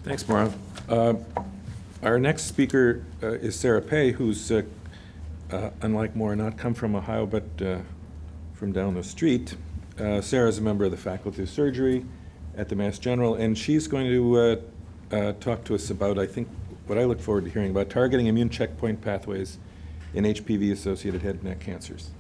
Thanks, Maura. Our next speaker is Sara Pai, who's, unlike Maura, not come from Ohio, but from down the street. Sara is a member of the Faculty of Surgery at the Mass General, and she's going to talk to us about, I think, what I look forward to hearing about, targeting immune checkpoint pathways in HPV-associated head and neck cancers.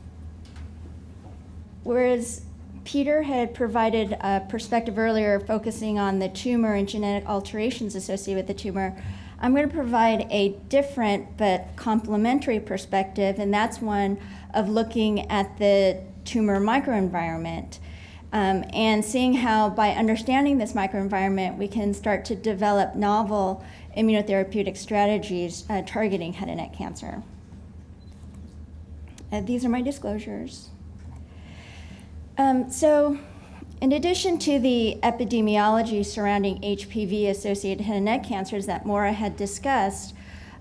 Whereas Peter had provided a perspective earlier focusing on the tumor and genetic alterations associated with the tumor, I'm going to provide a different but complementary perspective, and that's one of looking at the tumor microenvironment and seeing how by understanding this microenvironment we can start to develop novel immunotherapeutic strategies targeting head and neck cancer. These are my disclosures. So in addition to the epidemiology surrounding HPV-associated head and neck cancers that Maura had discussed,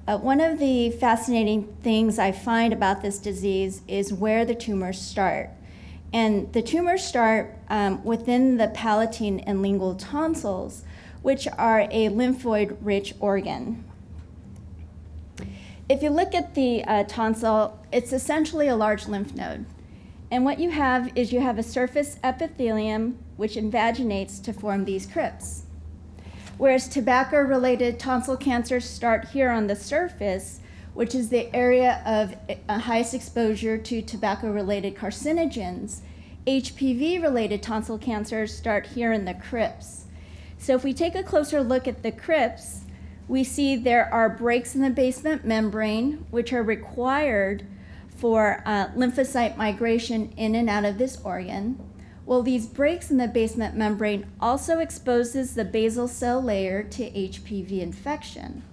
one of the fascinating things I find about this disease is where the tumors start. And the tumors start within the palatine and lingual tonsils, which are a lymphoid-rich organ. If you look at the tonsil, it's essentially a large lymph node. And what you have is you have a surface epithelium which invaginates to form these crypts. Whereas tobacco-related tonsil cancers start here on the surface, which is the area of highest exposure to tobacco-related carcinogens. HPV-related tonsil cancers start here in the crypts. So if we take a closer look at the crypts, we see there are breaks in the basement membrane, which are required for lymphocyte migration in and out of this organ. Well, these breaks in the basement membrane also exposes the basal cell layer to HPV infection.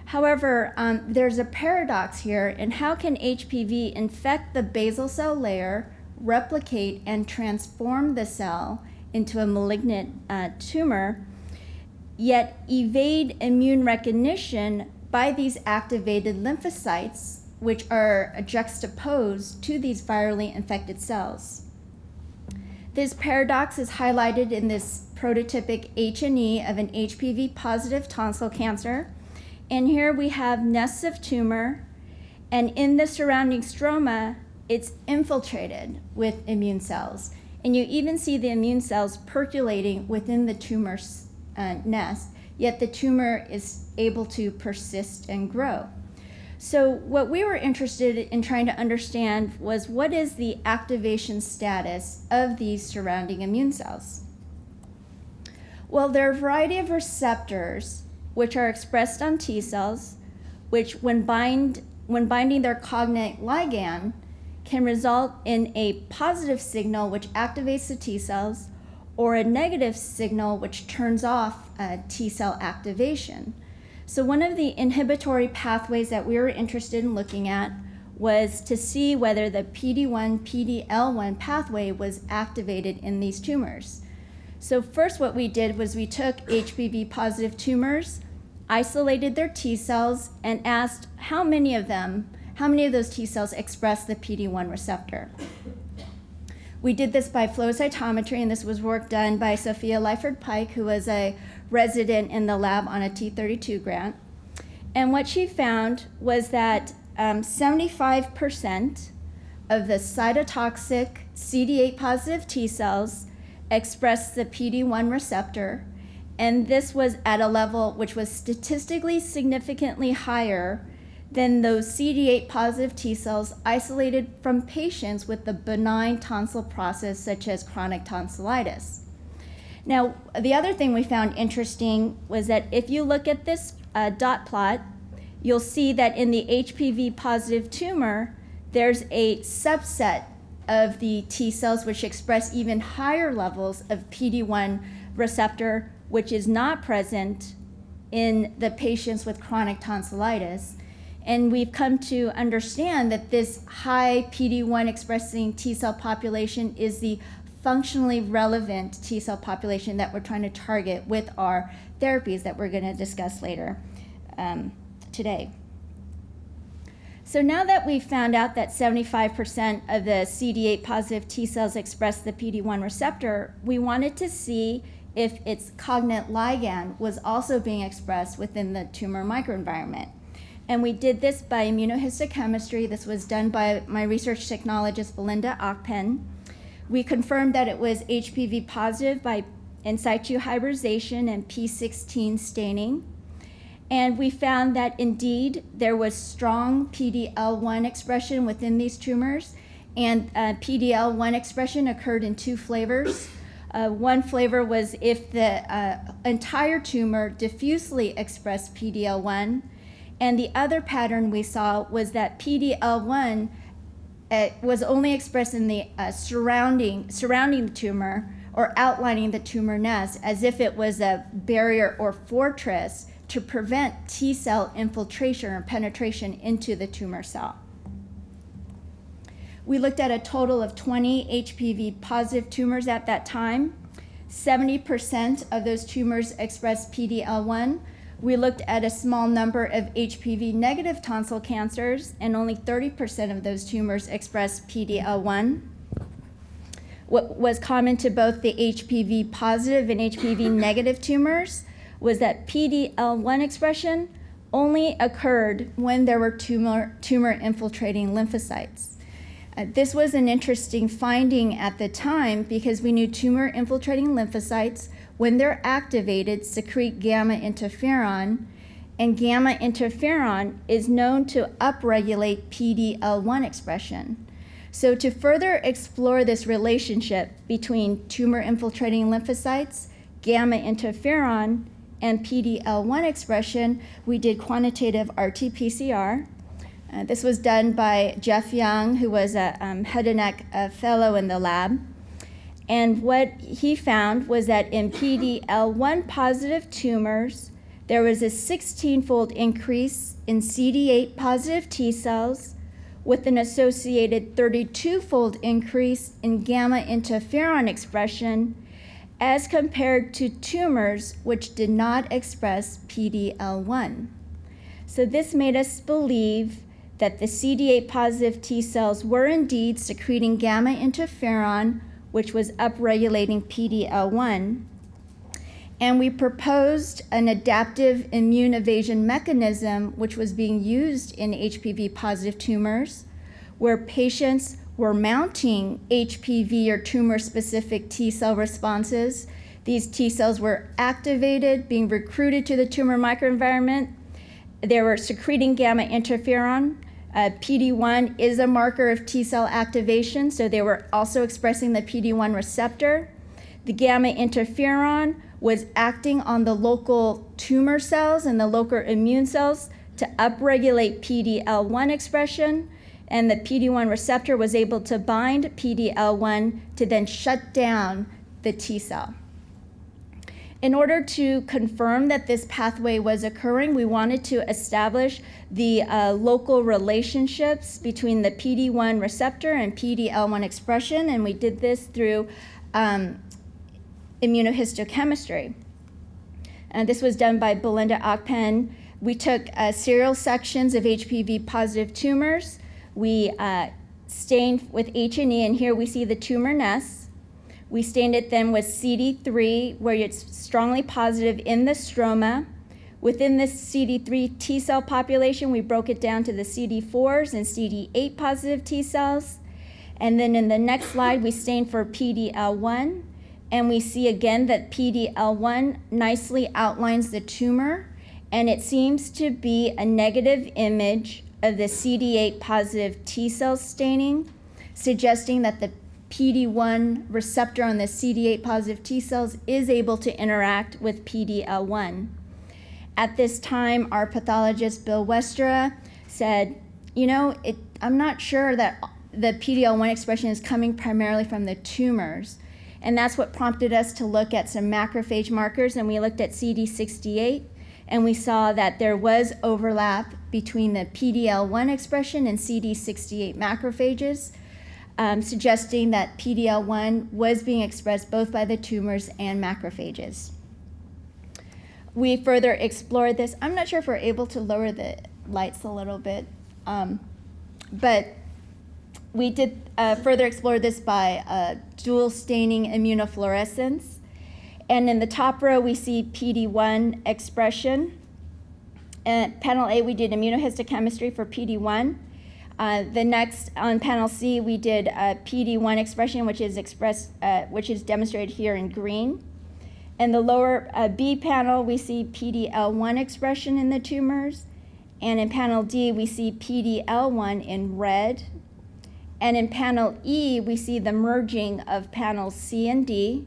However, there's a paradox here in how can HPV infect the basal cell layer, replicate and transform the cell into a malignant tumor, yet evade immune recognition by these activated lymphocytes, which are juxtaposed to these virally infected cells. This paradox is highlighted in this prototypic H&E of an HPV-positive tonsil cancer. And here we have nests of tumor, and in the surrounding stroma, it's infiltrated with immune cells. And you even see the immune cells percolating within the tumor's nest, yet the tumor is able to persist and grow. So what we were interested in trying to understand was what is the activation status of these surrounding immune cells? Well, there are a variety of receptors which are expressed on T cells, which when binding their cognate ligand can result in a positive signal which activates the T cells, or a negative signal which turns off T cell activation. So one of the inhibitory pathways that we were interested in looking at was to see whether the PD-1, PD-L1 pathway was activated in these tumors. So first what we did was we took HPV-positive tumors, isolated their T cells, and asked how many of those T cells express the PD-1 receptor. We did this by flow cytometry, and this was work done by Sophia Lyford-Pike, who was a resident in the lab on a T32 grant. And what she found was that 75% of the cytotoxic CD8 positive T cells expressed the PD-1 receptor, and this was at a level which was statistically significantly higher than those CD8 positive T cells isolated from patients with the benign tonsil process such as chronic tonsillitis. Now, the other thing we found interesting was that if you look at this dot plot, you'll see that in the HPV positive tumor, there's a subset of the T cells which express even higher levels of PD-1 receptor, which is not present in the patients with chronic tonsillitis. And we've come to understand that this high PD-1 expressing T cell population is the functionally relevant T cell population that we're trying to target with our therapies that we're going to discuss later today. So now that we've found out that 75% of the CD8 positive T cells express the PD-1 receptor, we wanted to see if its cognate ligand was also being expressed within the tumor microenvironment. And we did this by immunohistochemistry. This was done by my research technologist, Belinda Akpen. We confirmed that it was HPV positive by in situ hybridization and P16 staining. And we found that indeed there was strong PD-L1 expression within these tumors, and PD-L1 expression occurred in two flavors. One flavor was if the entire tumor diffusely expressed PD-L1, and the other pattern we saw was that PD-L1 was only expressed in the surrounding the tumor or outlining the tumor nest as if it was a barrier or fortress to prevent T cell infiltration or penetration into the tumor cell. We looked at a total of 20 HPV positive tumors at that time. 70% of those tumors expressed PD-L1. We looked at a small number of HPV negative tonsil cancers, and only 30% of those tumors expressed PD-L1. What was common to both the HPV positive and HPV negative tumors was that PD-L1 expression only occurred when there were tumor infiltrating lymphocytes. This was an interesting finding at the time because we knew tumor infiltrating lymphocytes, when they're activated, secrete gamma interferon, and gamma interferon is known to upregulate PD-L1 expression. So to further explore this relationship between tumor-infiltrating lymphocytes, gamma interferon, and PD-L1 expression, we did quantitative RT-PCR. This was done by Jeff Young, who was a head and neck fellow in the lab. And what he found was that in PD-L1 positive tumors, there was a 16-fold increase in CD8 positive T cells with an associated 32-fold increase in gamma interferon expression as compared to tumors which did not express PD-L1. So this made us believe that the CD8 positive T cells were indeed secreting gamma interferon, which was upregulating PD-L1. And we proposed an adaptive immune evasion mechanism which was being used in HPV positive tumors, where patients were mounting HPV or tumor-specific T cell responses. These T cells were activated, being recruited to the tumor microenvironment. They were secreting gamma interferon. PD-1 is a marker of T cell activation, so they were also expressing the PD-1 receptor. The gamma interferon was acting on the local tumor cells and the local immune cells to upregulate PD-L1 expression, and the PD-1 receptor was able to bind PD-L1 to then shut down the T cell. In order to confirm that this pathway was occurring, we wanted to establish the local relationships between the PD-1 receptor and PD-L1 expression, and we did this through immunohistochemistry. And this was done by Belinda Akpen. We took serial sections of HPV positive tumors. We stained with H&E, and here we see the tumor nests. We stained it then with CD3, where it's strongly positive in the stroma. Within this CD3 T cell population, we broke it down to the CD4s and CD8 positive T cells. And then in the next slide, we stained for PD-L1. And we see again that PD-L1 nicely outlines the tumor, and it seems to be a negative image of the CD8 positive T cell staining, suggesting that the PD-1 receptor on the CD8 positive T cells is able to interact with PD-L1. At this time, our pathologist, Bill Westra, said, I'm not sure that the PD-L1 expression is coming primarily from the tumors. And that's what prompted us to look at some macrophage markers, and we looked at CD68, and we saw that there was overlap between the PD-L1 expression and CD68 macrophages, suggesting that PD-L1 was being expressed both by the tumors and macrophages. We further explored this. I'm not sure if we're able to lower the lights a little bit, but we did further explore this by dual staining immunofluorescence. And in the top row, we see PD-1 expression. Panel A, we did immunohistochemistry for PD-1. The next, on panel C, we did PD-1 expression, which is demonstrated here in green. In the lower B panel, we see PD-L1 expression in the tumors. And in panel D, we see PD-L1 in red. And in panel E, we see the merging of panels C and D,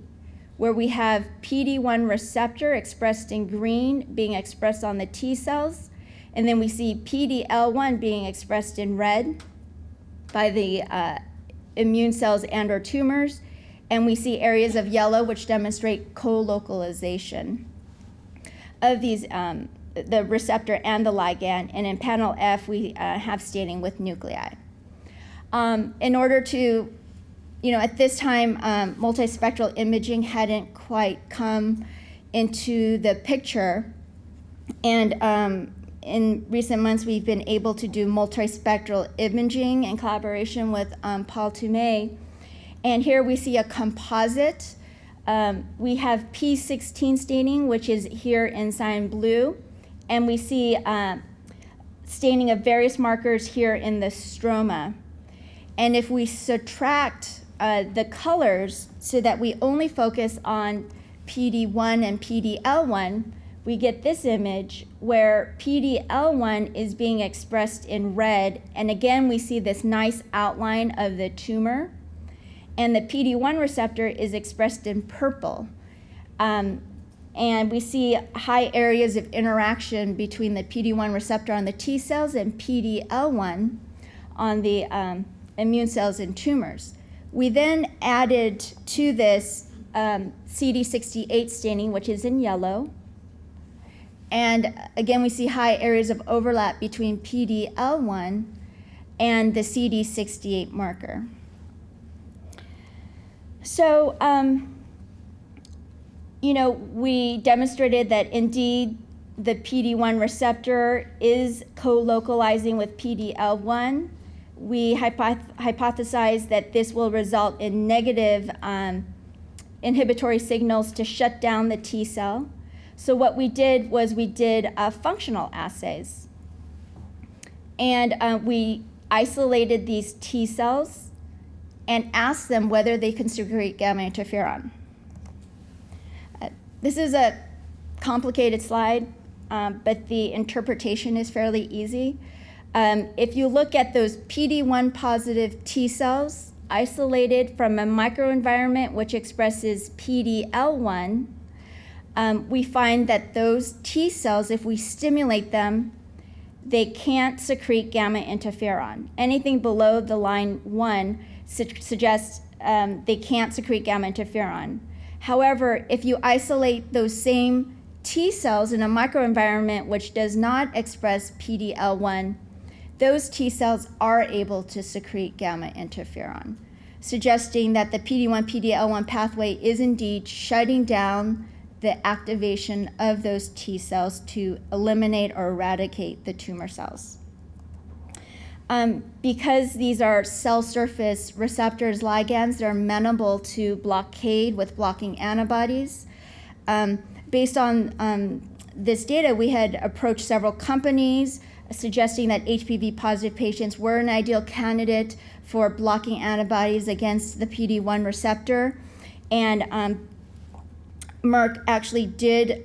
where we have PD-1 receptor expressed in green being expressed on the T cells. And then we see PD-L1 being expressed in red by the immune cells and or tumors. And we see areas of yellow which demonstrate co-localization of these, the receptor and the ligand. And in panel F, we have staining with nuclei. In order to, at this time, multispectral imaging hadn't quite come into the picture. And in recent months, we've been able to do multispectral imaging in collaboration with Paul Toomey. And here we see a composite. We have P16 staining, which is here in cyan blue. And we see staining of various markers here in the stroma. And if we subtract the colors so that we only focus on PD-1 and PD-L1, we get this image where PD-L1 is being expressed in red, and again we see this nice outline of the tumor, and the PD-1 receptor is expressed in purple. And we see high areas of interaction between the PD-1 receptor on the T cells and PD-L1 on the immune cells in tumors. We then added to this CD68 staining, which is in yellow. And again, we see high areas of overlap between PD-L1 and the CD68 marker. So, we demonstrated that indeed the PD-1 receptor is co-localizing with PD-L1. We hypothesized that this will result in negative inhibitory signals to shut down the T cell. So what we did was we did functional assays. And we isolated these T cells and asked them whether they can secrete gamma interferon. This is a complicated slide, but the interpretation is fairly easy. If you look at those PD-1 positive T cells isolated from a microenvironment which expresses PD-L1, we find that those T cells, if we stimulate them, they can't secrete gamma interferon. Anything below the line 1 suggests they can't secrete gamma interferon. However, if you isolate those same T cells in a microenvironment which does not express PD-L1, those T cells are able to secrete gamma interferon, suggesting that the PD-1, PD-L1 pathway is indeed shutting down the activation of those T cells to eliminate or eradicate the tumor cells. Because these are cell surface receptors, ligands, they're amenable to blockade with blocking antibodies. Based on this data, we had approached several companies suggesting that HPV positive patients were an ideal candidate for blocking antibodies against the PD-1 receptor. And Merck actually did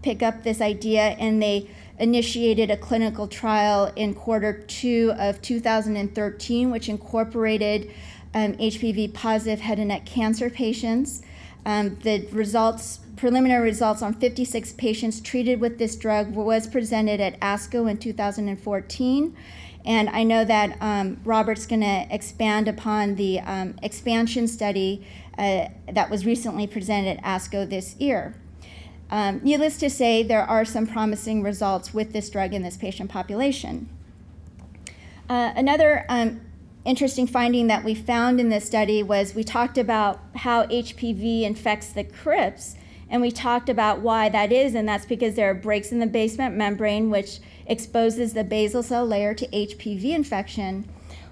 pick up this idea, and they initiated a clinical trial in Q2 of 2013, which incorporated HPV positive head and neck cancer patients. The results, preliminary results on 56 patients treated with this drug was presented at ASCO in 2014. And I know that Robert's going to expand upon the expansion study that was recently presented at ASCO this year. Needless to say, there are some promising results with this drug in this patient population. Another interesting finding that we found in this study was we talked about how HPV infects the crypts, and we talked about why that is, and that's because there are breaks in the basement membrane which exposes the basal cell layer to HPV infection.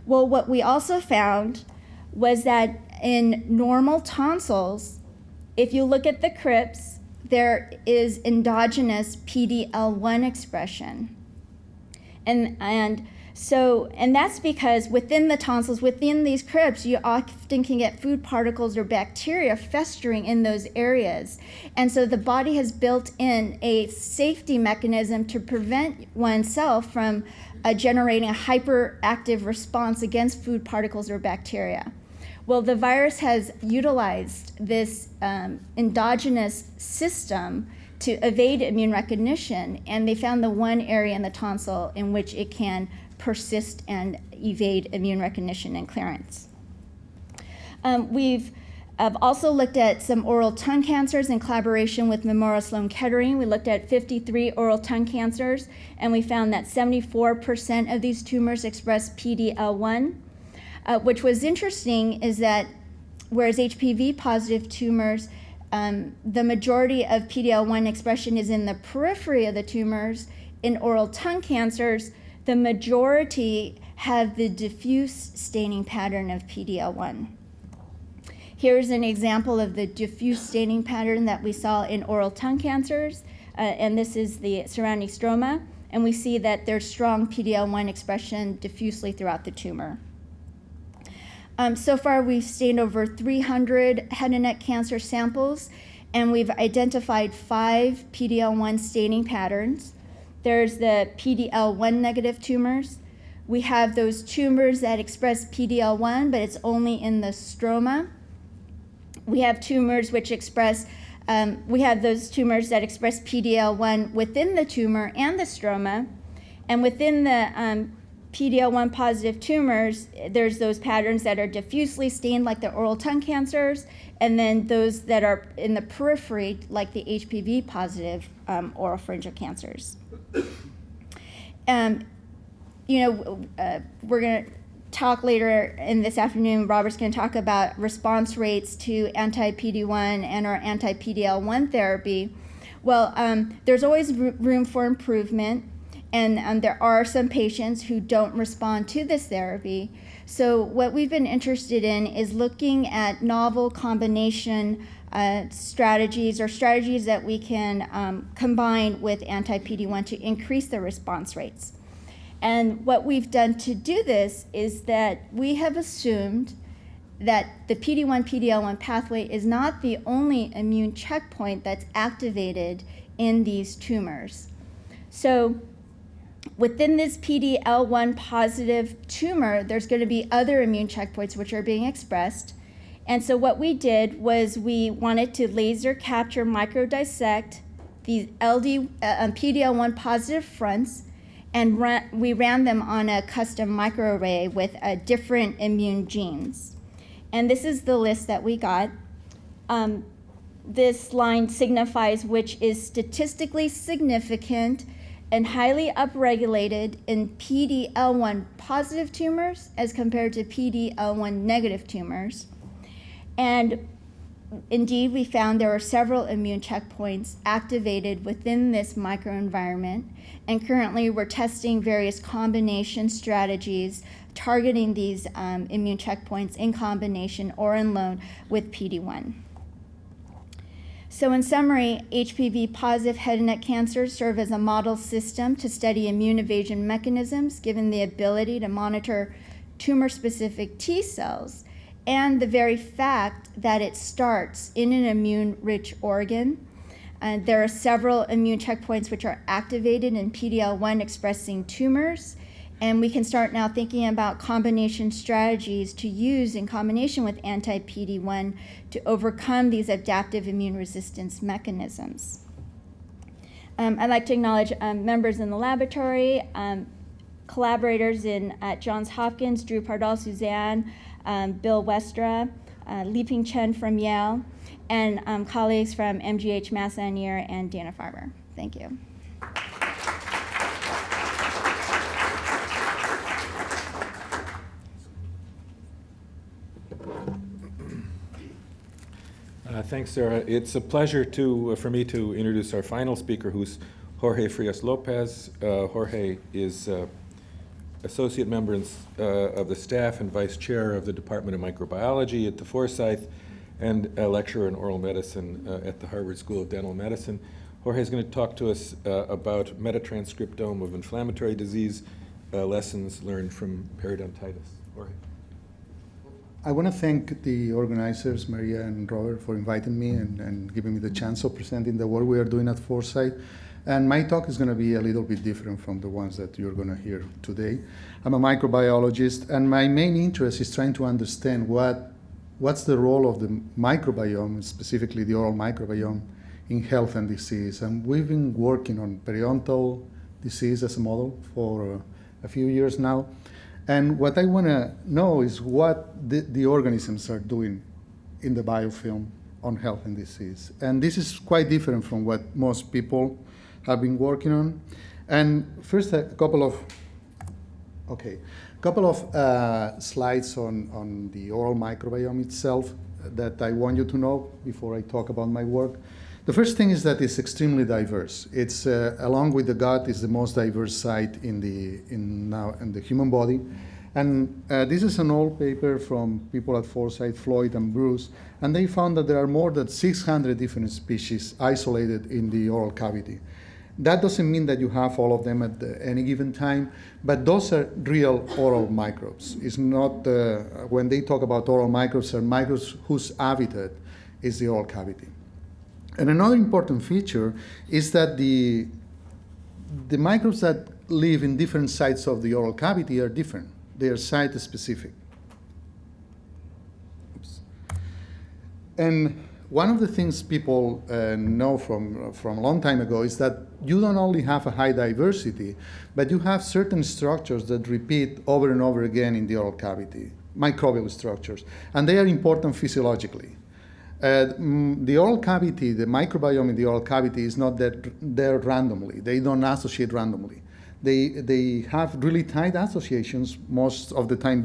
Well, what we also found was that in normal tonsils, if you look at the crypts, there is endogenous PD-L1 expression. And that's because within the tonsils, within these crypts, you often can get food particles or bacteria festering in those areas. And so the body has built in a safety mechanism to prevent oneself from generating a hyperactive response against food particles or bacteria. Well, the virus has utilized this endogenous system to evade immune recognition, and they found the one area in the tonsil in which it can persist and evade immune recognition and clearance. We've also looked at some oral tongue cancers in collaboration with Memorial Sloan Kettering. We looked at 53 oral tongue cancers, and we found that 74% of these tumors express PD-L1. Which was interesting is that whereas HPV positive tumors, the majority of PD-L1 expression is in the periphery of the tumors, in oral tongue cancers, the majority have the diffuse staining pattern of PD-L1. Here's an example of the diffuse staining pattern that we saw in oral tongue cancers, and this is the surrounding stroma, and we see that there's strong PD-L1 expression diffusely throughout the tumor. So far, we've stained over 300 head and neck cancer samples, and we've identified 5 PD-L1 staining patterns. There's the PD-L1 negative tumors. We have those tumors that express PD-L1, but it's only in the stroma. We have tumors which express, we have those tumors that express PD-L1 within the tumor and the stroma. And within the PD-L1 positive tumors, there's those patterns that are diffusely stained like the oral tongue cancers, and then those that are in the periphery like the HPV positive oral pharyngeal cancers. We're going to talk later in this afternoon, Robert's going to talk about response rates to anti-PD-1 and or anti-PD-L1 therapy. Well, there's always room for improvement, and there are some patients who don't respond to this therapy. So what we've been interested in is looking at novel combination strategies or strategies that we can combine with anti-PD-1 to increase the response rates. And what we've done to do this is that we have assumed that the PD-1, PD-L1 pathway is not the only immune checkpoint that's activated in these tumors. So within this PD-L1 positive tumor, there's going to be other immune checkpoints which are being expressed. And so what we did was we wanted to laser capture microdissect these PD-L1 positive fronts, and we ran them on a custom microarray with different immune genes. And this is the list that we got. This line signifies which is statistically significant and highly upregulated in PD-L1 positive tumors as compared to PD-L1 negative tumors. And indeed, we found there were several immune checkpoints activated within this microenvironment, and currently we're testing various combination strategies targeting these immune checkpoints in combination or alone with PD-1. So in summary, HPV-positive head and neck cancers serve as a model system to study immune evasion mechanisms, given the ability to monitor tumor-specific T cells and the very fact that it starts in an immune-rich organ. There are several immune checkpoints which are activated in PD-L1 expressing tumors, and we can start now thinking about combination strategies to use in combination with anti-PD-1 to overcome these adaptive immune resistance mechanisms. I'd like to acknowledge members in the laboratory, collaborators at Johns Hopkins, Drew Pardal, Suzanne, Bill Westra, Liping Chen from Yale, and colleagues from MGH Mass Eye and Ear and Dana-Farber. Thank you. Thanks, Sarah. It's a pleasure for me to introduce our final speaker, who's Jorge Frias-Lopez. Jorge is associate member of the staff and vice chair of the Department of Microbiology at the Forsyth, and a lecturer in oral medicine at the Harvard School of Dental Medicine. Jorge is going to talk to us about metatranscriptome of inflammatory disease, lessons learned from periodontitis. Jorge. I want to thank the organizers, Maria and Robert, for inviting me and giving me the chance of presenting the work we are doing at Forsyth. And my talk is going to be a little bit different from the ones that you're going to hear today. I'm a microbiologist, and my main interest is trying to understand what's the role of the microbiome, specifically the oral microbiome, in health and disease. And we've been working on periodontal disease as a model for a few years now. And what I want to know is what the organisms are doing in the biofilm on health and disease. And this is quite different from what most people have been working on. And first, a couple of slides on the oral microbiome itself that I want you to know before I talk about my work. The first thing is that it's extremely diverse. It's along with the gut, is the most diverse site in the human body. And this is an old paper from people at Forsyth, Floyd and Bruce, and they found that there are more than 600 different species isolated in the oral cavity. That doesn't mean that you have all of them at any given time, but those are real oral microbes. It's not, when they talk about oral microbes, are microbes whose habitat is the oral cavity. And another important feature is that the microbes that live in different sites of the oral cavity are different. They are site-specific. Oops. And one of the things people know from a long time ago is that you don't only have a high diversity, but you have certain structures that repeat over and over again in the oral cavity, microbial structures, and they are important physiologically. The oral cavity, the microbiome in the oral cavity is not there randomly. They don't associate randomly. They have really tight associations most of the time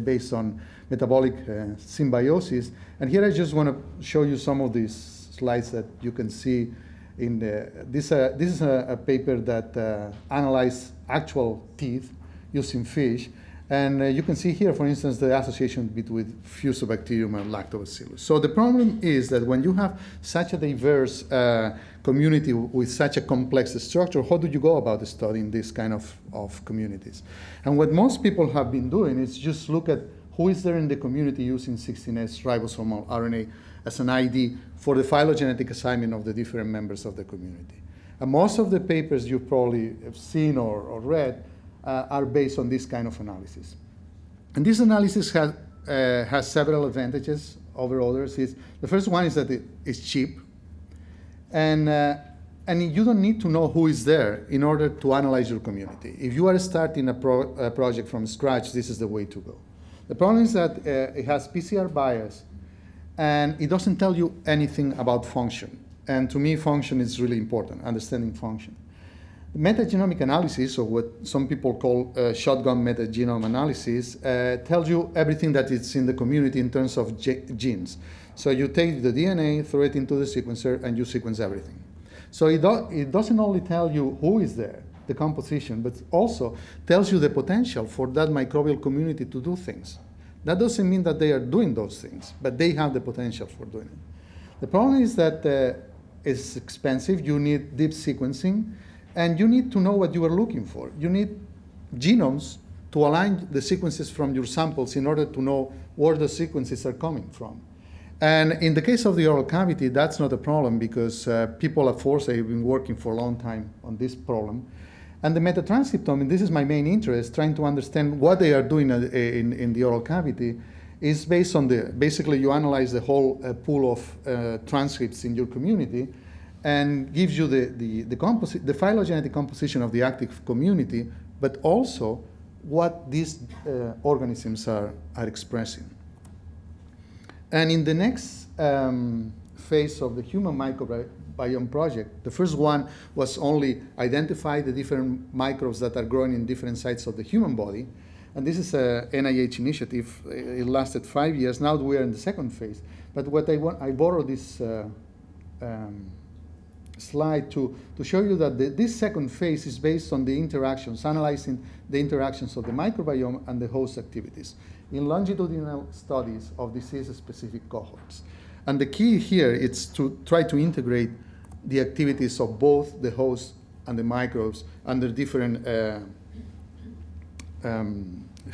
based on metabolic symbiosis. And here I just want to show you some of these slides that you can see in this is a paper that analyzed actual teeth using fish. And you can see here, for instance, the association between Fusobacterium and Lactobacillus. So the problem is that when you have such a diverse community with such a complex structure, how do you go about studying this kind of communities? And what most people have been doing is just look at who is there in the community using 16S ribosomal RNA as an ID for the phylogenetic assignment of the different members of the community. And most of the papers you probably have seen or read are based on this kind of analysis. And this analysis has several advantages over others. The first one is that it's cheap, and you don't need to know who is there in order to analyze your community. If you are starting a project from scratch, this is the way to go. The problem is that it has PCR bias, and it doesn't tell you anything about function. And to me, function is really important, understanding function. Metagenomic analysis, or what some people call shotgun metagenome analysis, tells you everything that is in the community in terms of genes. So you take the DNA, throw it into the sequencer, and you sequence everything. So it doesn't only tell you who is there, the composition, but also tells you the potential for that microbial community to do things. That doesn't mean that they are doing those things, but they have the potential for doing it. The problem is that it's expensive. You need deep sequencing. And you need to know what you are looking for. You need genomes to align the sequences from your samples in order to know where the sequences are coming from. And in the case of the oral cavity, that's not a problem because people at Foresight have been working for a long time on this problem. And the metatranscriptome, and this is my main interest, trying to understand what they are doing in the oral cavity, is based on basically you analyze the whole pool of transcripts in your community, and gives you the phylogenetic composition of the active community, but also what these organisms are expressing. And in the next phase of the human microbiome project, the first one was only identify the different microbes that are growing in different sites of the human body. And this is a NIH initiative. It lasted 5 years. Now we are in the second phase. But what I borrowed this slide to show you that this second phase is based on the interactions, analyzing the interactions of the microbiome and the host activities in longitudinal studies of disease-specific cohorts. And the key here is to try to integrate the activities of both the host and the microbes under different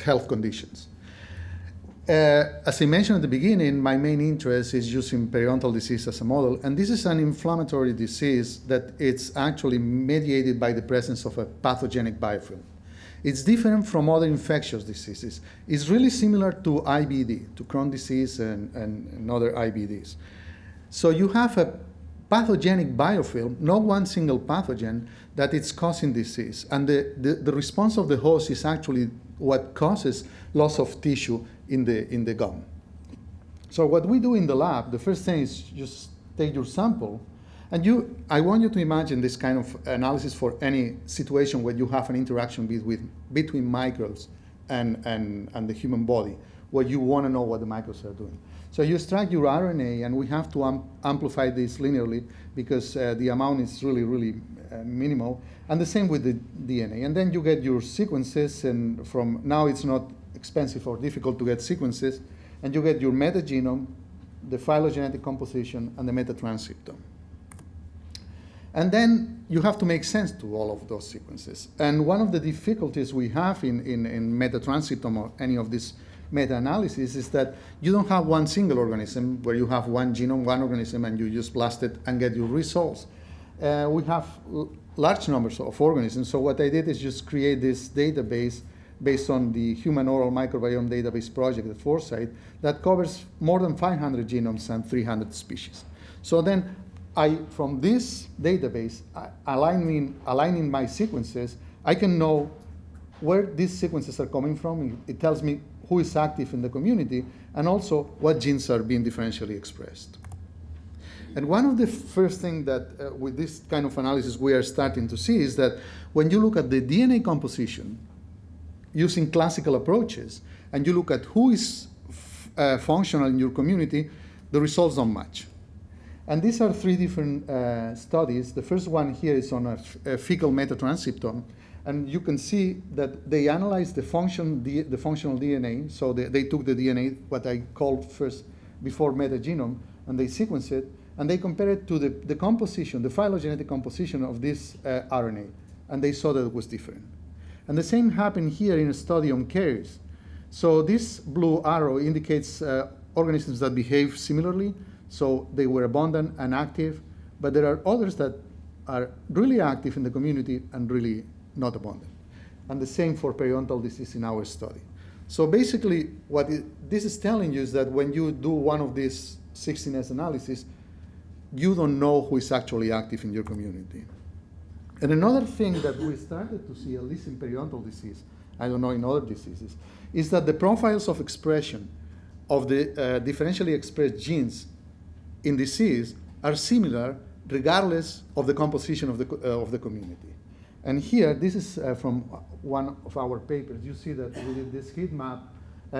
health conditions. As I mentioned at the beginning, my main interest is using periodontal disease as a model, and this is an inflammatory disease that it's actually mediated by the presence of a pathogenic biofilm. It's different from other infectious diseases. It's really similar to IBD, to Crohn's disease and other IBDs. So you have a pathogenic biofilm, not one single pathogen, that it's causing disease. And the response of the host is actually what causes loss of tissue in the gum. So what we do in the lab, the first thing is just take your sample, and I want you to imagine this kind of analysis for any situation where you have an interaction between microbes and the human body, where you want to know what the microbes are doing. So you extract your RNA, and we have to amplify this linearly because the amount is really, really minimal. And the same with the DNA. And then you get your sequences, and from now it's not expensive or difficult to get sequences, and you get your metagenome, the phylogenetic composition, and the metatranscriptome. And then you have to make sense to all of those sequences. And one of the difficulties we have in metatranscriptome or any of these meta-analysis is that you don't have one single organism where you have one genome, one organism, and you just blast it and get your results. We have large numbers of organisms, so what I did is just create this database based on the Human Oral Microbiome Database project at Foresight that covers more than 500 genomes and 300 species. So then from this database, aligning my sequences, I can know where these sequences are coming from. It tells me who is active in the community and also what genes are being differentially expressed. And one of the first things that with this kind of analysis we are starting to see is that when you look at the DNA composition using classical approaches and you look at who is functional in your community, the results don't match. And these are three different studies. The first one here is on a fecal metatranscriptome. And you can see that they analyzed the functional DNA. So they took the DNA, what I called first before metagenome, and they sequenced it. And they compared it to the composition, the phylogenetic composition of this RNA. And they saw that it was different. And the same happened here in a study on carriers. So this blue arrow indicates organisms that behave similarly. So they were abundant and active, but there are others that are really active in the community and really not abundant. And the same for periodontal disease in our study. So basically, this is telling you is that when you do one of these 16S analysis, you don't know who is actually active in your community. And another thing that we started to see, at least in periodontal disease, I don't know in other diseases, is that the profiles of expression of the differentially expressed genes in disease are similar regardless of the composition of the community. And here, this is from one of our papers. You see that we did this heat map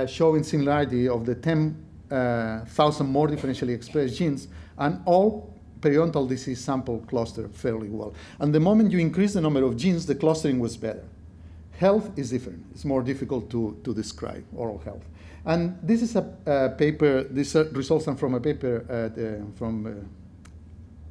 showing similarity of the 10,000 more differentially expressed genes, and all periodontal disease sample cluster fairly well. And the moment you increase the number of genes, the clustering was better. Health is different. It's more difficult to describe oral health. And this is a paper, these results are from a paper from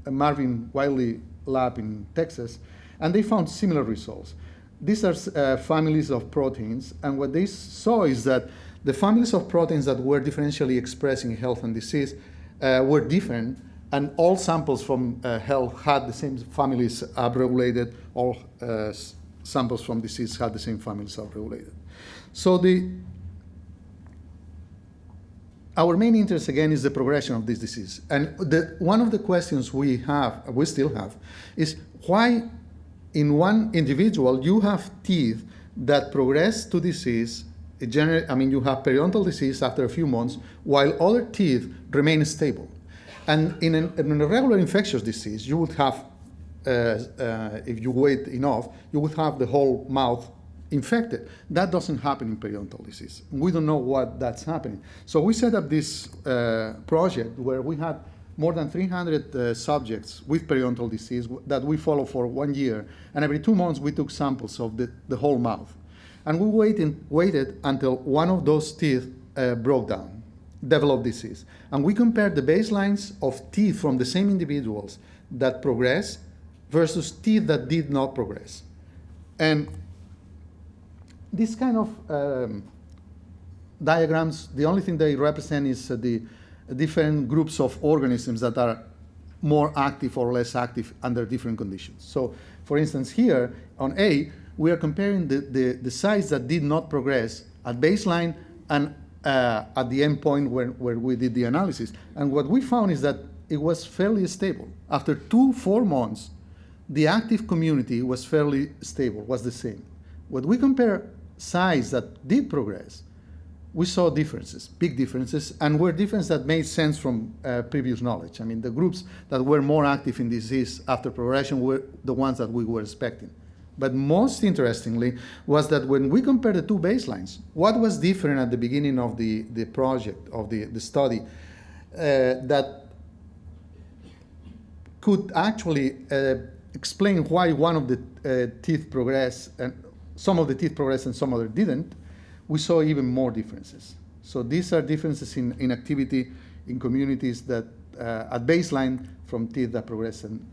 Marvin Wiley lab in Texas, and they found similar results. These are families of proteins, and what they saw is that the families of proteins that were differentially expressed in health and disease were different, and all samples from health had the same families upregulated, all samples from disease had the same families upregulated. So our main interest, again, is the progression of this disease. And one of the questions we still have, is why in one individual you have teeth that progress to disease, you have periodontal disease after a few months, while other teeth remain stable. And in a regular infectious disease, you would have, if you wait enough, you would have the whole mouth infected. That doesn't happen in periodontal disease. We don't know what that's happening. So we set up this project where we had more than 300 subjects with periodontal disease that we follow for 1 year. And every 2 months, we took samples of the whole mouth. And we waited until one of those teeth broke down, developed disease. And we compared the baselines of teeth from the same individuals that progressed versus teeth that did not progress. And this kind of diagrams, the only thing they represent is the different groups of organisms that are more active or less active under different conditions. So, for instance, here on A, we are comparing the size that did not progress at baseline and at the end point where we did the analysis. And what we found is that it was fairly stable. After 4 months, the active community was fairly stable, was the same. When we compare size that did progress, we saw differences, big differences, and were differences that made sense from previous knowledge. I mean, the groups that were more active in disease after progression were the ones that we were expecting. But most interestingly was that when we compared the two baselines, what was different at the beginning of the project, of the study, that could actually explain why one of the teeth progressed, and some of the teeth progressed and some other didn't, we saw even more differences. So these are differences in activity in communities that at baseline from teeth that progressed and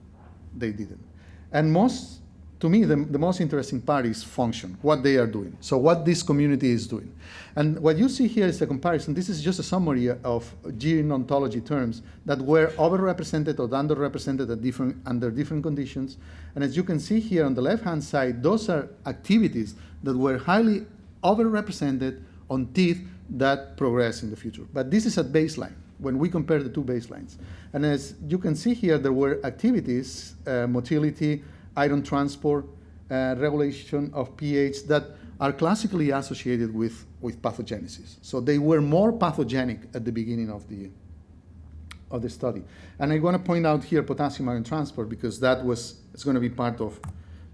they didn't. And most to me, the most interesting part is function, what they are doing. So what this community is doing. And what you see here is a comparison. This is just a summary of gene ontology terms that were overrepresented or underrepresented at under different conditions. And as you can see here on the left-hand side, those are activities that were highly overrepresented on teeth that progress in the future. But this is at baseline, when we compare the two baselines. And as you can see here, there were activities, motility, iron transport, regulation of pH that are classically associated with pathogenesis. So they were more pathogenic at the beginning of the study. And I want to point out here potassium ion transport because it's going to be part of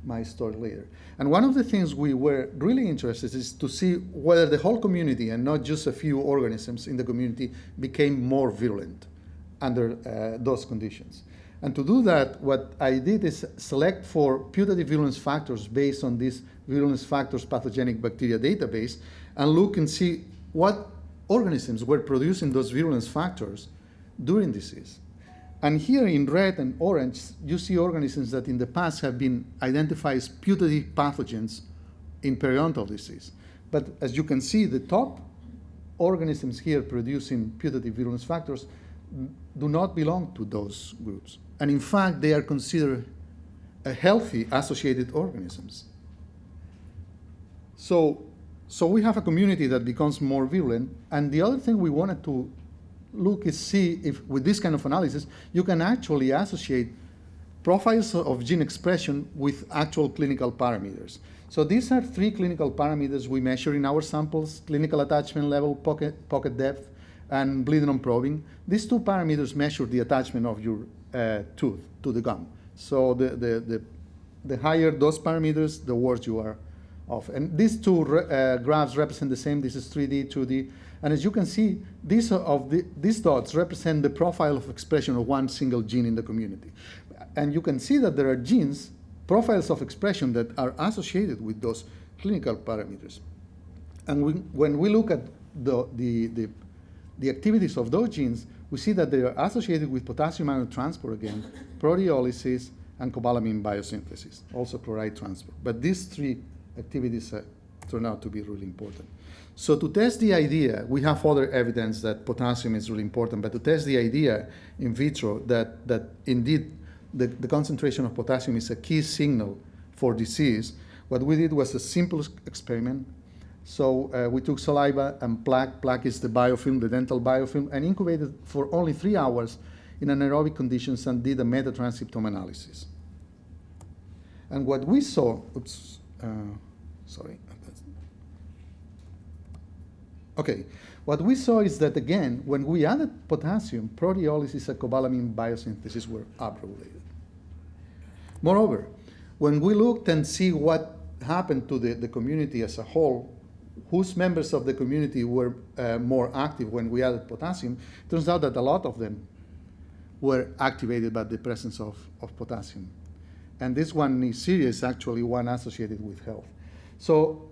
my story later. And one of the things we were really interested is to see whether the whole community and not just a few organisms in the community became more virulent under those conditions. And to do that, what I did is select for putative virulence factors based on this virulence factors pathogenic bacteria database and look and see what organisms were producing those virulence factors during disease. And here in red and orange, you see organisms that in the past have been identified as putative pathogens in periodontal disease. But as you can see, the top organisms here producing putative virulence factors do not belong to those groups. And in fact, they are considered a healthy associated organisms. So we have a community that becomes more virulent. And the other thing we wanted to look is see if with this kind of analysis, you can actually associate profiles of gene expression with actual clinical parameters. So these are 3 clinical parameters we measure in our samples: clinical attachment level, pocket depth, and bleeding on probing. These 2 parameters measure the attachment of your tooth to the gum. So the higher those parameters, the worse you are off. And these 2 graphs represent the same. This is 3D, 2D. And as you can see, these dots represent the profile of expression of one single gene in the community. And you can see that there are genes, profiles of expression that are associated with those clinical parameters. And when we look at the activities of those genes, we see that they are associated with potassium ion transport again, proteolysis, and cobalamin biosynthesis, also chloride transport. But these 3 activities turn out to be really important. So to test the idea, we have other evidence that potassium is really important, but to test the idea in vitro that indeed the concentration of potassium is a key signal for disease, what we did was a simple experiment. So we took saliva and plaque. Plaque is the biofilm, the dental biofilm, and incubated for only 3 hours in anaerobic conditions and did a metatranscriptome analysis. And what we saw, what we saw is that, again, when we added potassium, proteolysis and cobalamin biosynthesis were upregulated. Moreover, when we looked and see what happened to the community as a whole, whose members of the community were more active when we added potassium, it turns out that a lot of them were activated by the presence of potassium. And this one is serious, actually, one associated with health. So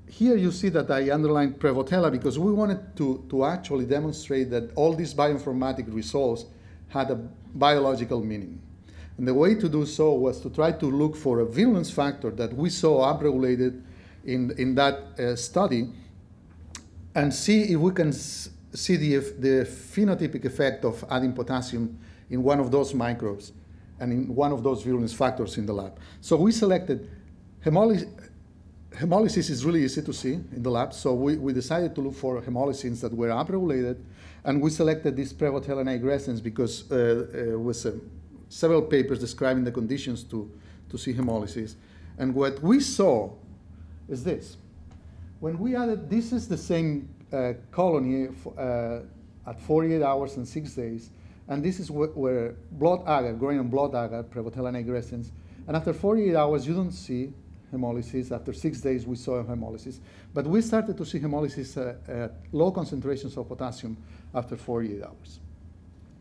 here you see that I underlined Prevotella because we wanted to actually demonstrate that all these bioinformatic results had a biological meaning. And the way to do so was to try to look for a virulence factor that we saw upregulated in that study and see if we can see the phenotypic effect of adding potassium in one of those microbes and in one of those virulence factors in the lab. So we selected hemolysis. Hemolysis is really easy to see in the lab, so we decided to look for hemolysins that were upregulated, and we selected this Prevotella nigrescens because it was several papers describing the conditions to see hemolysis. And what we saw is this. When we added, this is the same colony at 48 hours and 6 days, and this is where blood agar, growing on blood agar, Prevotella nigrescens, and after 48 hours you don't see hemolysis. After 6 days we saw hemolysis, but we started to see hemolysis at low concentrations of potassium after 48 hours.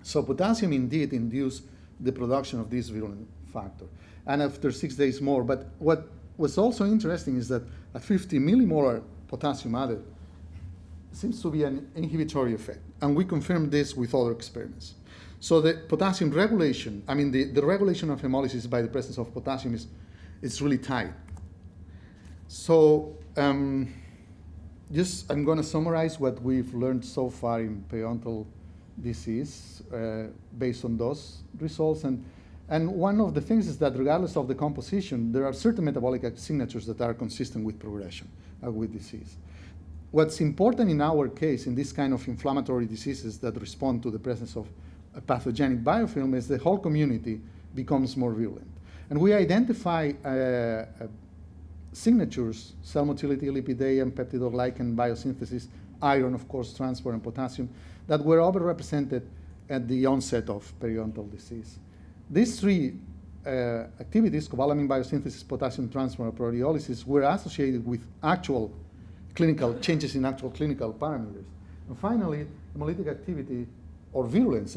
So potassium indeed induced the production of this virulent factor, and after 6 days more. But what was also interesting is that at 50 millimolar potassium added seems to be an inhibitory effect, and we confirmed this with other experiments. So the potassium regulation, I mean, the regulation of hemolysis by the presence of potassium is really tight. So just I'm going to summarize what we've learned so far in periodontal disease based on those results. And one of the things is that regardless of the composition, there are certain metabolic signatures that are consistent with progression with disease. What's important in our case, in this kind of inflammatory diseases that respond to the presence of a pathogenic biofilm, is the whole community becomes more virulent. And we identify signatures, cell motility, lipid and peptidoglycan biosynthesis, iron, of course, transport, and potassium, that were overrepresented at the onset of periodontal disease. These three activities, cobalamin biosynthesis, potassium transport, and proteolysis, were associated with actual clinical changes in actual clinical parameters. And finally, hemolytic activity or virulence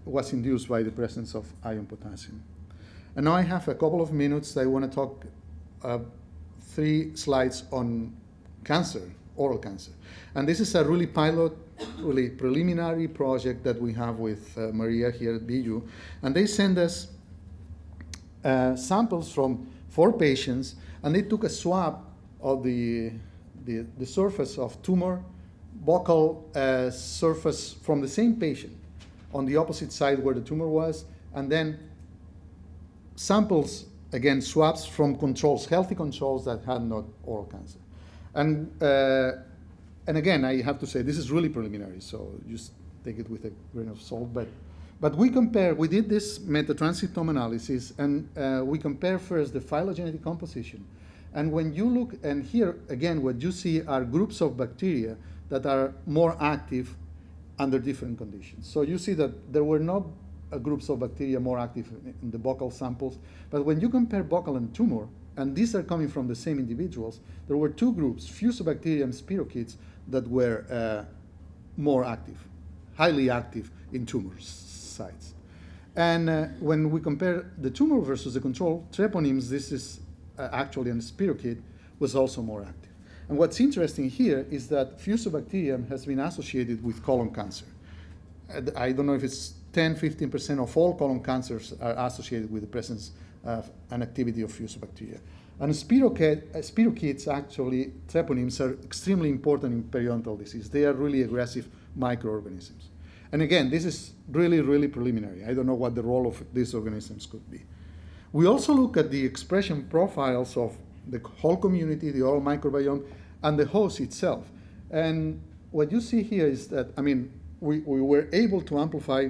was induced by the presence of iron potassium. And now I have a couple of minutes. I want to talk 3 slides on cancer, oral cancer. And this is a really pilot, really preliminary project that we have with Maria here at BU. And they send us samples from 4 patients, and they took a swab of the surface of tumor, buccal surface from the same patient on the opposite side where the tumor was, and then samples, again, swabs from controls, healthy controls that had not oral cancer. And again, I have to say, this is really preliminary, so just take it with a grain of salt. But we did this metatranscriptome analysis, and we compare first the phylogenetic composition. And when you look, and here, again, what you see are groups of bacteria that are more active under different conditions. So you see that there were not groups of bacteria more active in the buccal samples, but when you compare buccal and tumor, and these are coming from the same individuals, there were 2 groups, Fusobacterium and spirochetes, that were more active, highly active in tumor sites. And when we compare the tumor versus the control, treponins, this is actually a spirochete, was also more active. And what's interesting here is that Fusobacterium has been associated with colon cancer. I don't know if it's 10-15% of all colon cancers are associated with the presence of an activity of Fusobacteria. And spirochetes, actually, treponins, are extremely important in periodontal disease. They are really aggressive microorganisms. And again, this is really, really preliminary. I don't know what the role of these organisms could be. We also look at the expression profiles of the whole community, the oral microbiome, and the host itself. And what you see here is that, I mean, we were able to amplify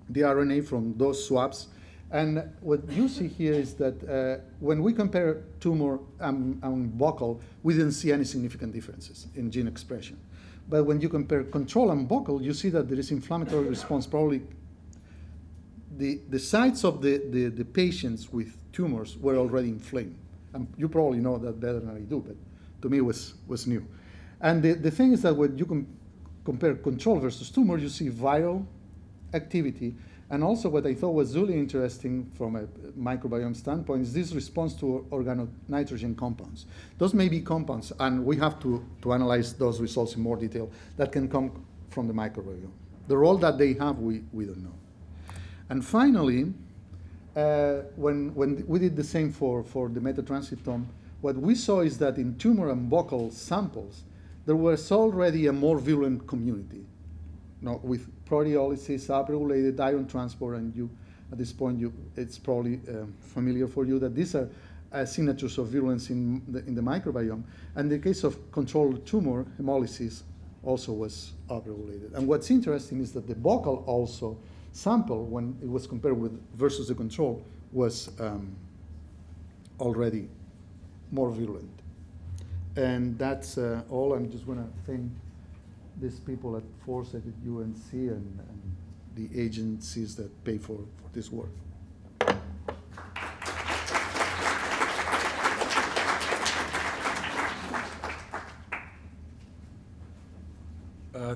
the RNA from those swabs. And what you see here is that when we compare tumor and buccal, we didn't see any significant differences in gene expression. But when you compare control and buccal, you see that there is inflammatory response. Probably the sites of the patients with tumors were already inflamed. And you probably know that better than I do, but to me it was new. And the thing is that when you compare control versus tumor, you see viral activity. And also what I thought was really interesting from a microbiome standpoint is this response to organonitrogen compounds. Those may be compounds, and we have to analyze those results in more detail, that can come from the microbiome. The role that they have, we don't know. And finally, when we did the same for the metatranscriptome, what we saw is that in tumor and buccal samples, there was already a more virulent community. With proteolysis, upregulated iron transport, and you, at this point, it's probably familiar for you that these are signatures of virulence in the microbiome. And in the case of controlled tumor, hemolysis also was upregulated. And what's interesting is that the buccal also sample, when it was compared with versus the control, was already more virulent. And that's all. I'm just going to thank these people at Foresight at UNC and the agencies that pay for this work.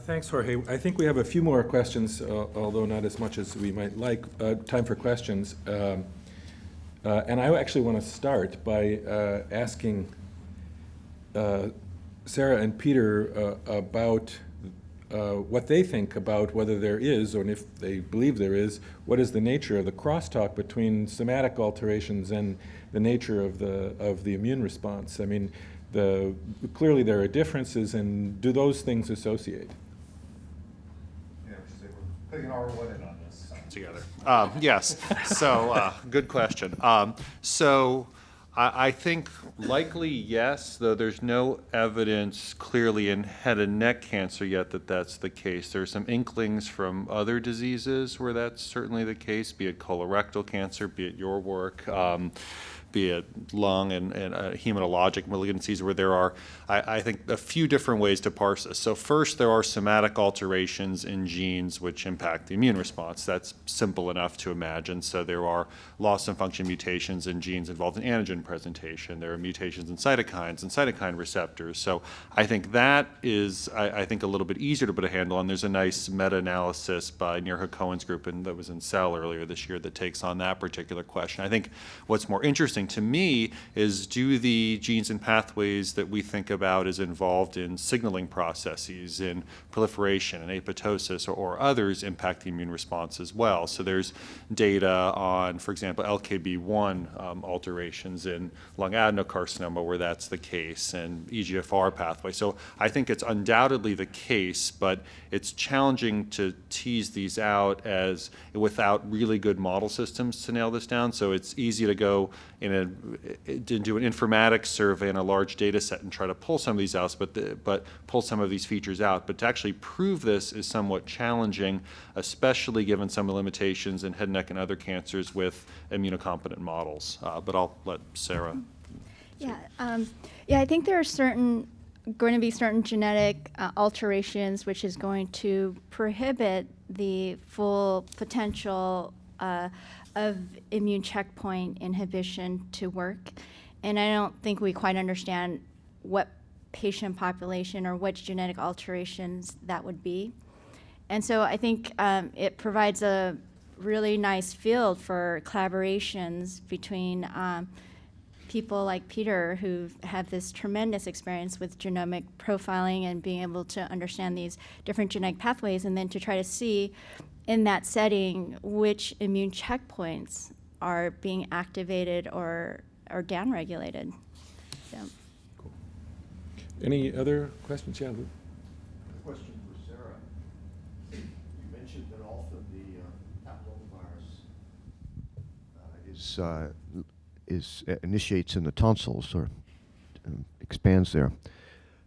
Thanks, Jorge. I think we have a few more questions, although not as much as we might like. Time for questions. And I actually want to start by asking Sara and Peter about what they think about whether there is, or if they believe there is, what is the nature of the crosstalk between somatic alterations and the nature of the immune response. I mean, clearly there are differences, and do those things associate? Yeah, we're putting our one in on this together. Yes, so good question. So I think likely yes, though there's no evidence clearly in head and neck cancer yet that that's the case. There's some inklings from other diseases where that's certainly the case, be it colorectal cancer, be it your work, be it lung and hematologic malignancies, where there are, I think, a few different ways to parse this. So first, there are somatic alterations in genes which impact the immune response. That's simple enough to imagine. So there are loss of function mutations in genes involved in antigen presentation. There are mutations in cytokines and cytokine receptors. So I think that is, I think, a little bit easier to put a handle on. There's a nice meta-analysis by Neerha Cohen's group that was in Cell earlier this year that takes on that particular question. I think what's more interesting to me is, do the genes and pathways that we think about as involved in signaling processes, in proliferation and apoptosis or others, impact the immune response as well? So there's data on, for example, LKB1 alterations in lung adenocarcinoma where that's the case, and EGFR pathway. So I think it's undoubtedly the case, but it's challenging to tease these out without really good model systems to nail this down. So it's easy to go do an informatics survey in a large data set and try to pull some of these out, but pull some of these features out. But to actually prove this is somewhat challenging, especially given some of the limitations in head and neck and other cancers with immunocompetent models. But I'll let Sara. Yeah, I think there are going to be certain genetic alterations which is going to prohibit the full potential of immune checkpoint inhibition to work. And I don't think we quite understand what patient population or which genetic alterations that would be. And so I think it provides a really nice field for collaborations between people like Peter, who have this tremendous experience with genomic profiling and being able to understand these different genetic pathways, and then to try to see in that setting which immune checkpoints are being activated or downregulated. So. Cool. Any other questions? Yeah, Lou. Question for Sara. You mentioned that often the papillomavirus initiates in the tonsils or expands there.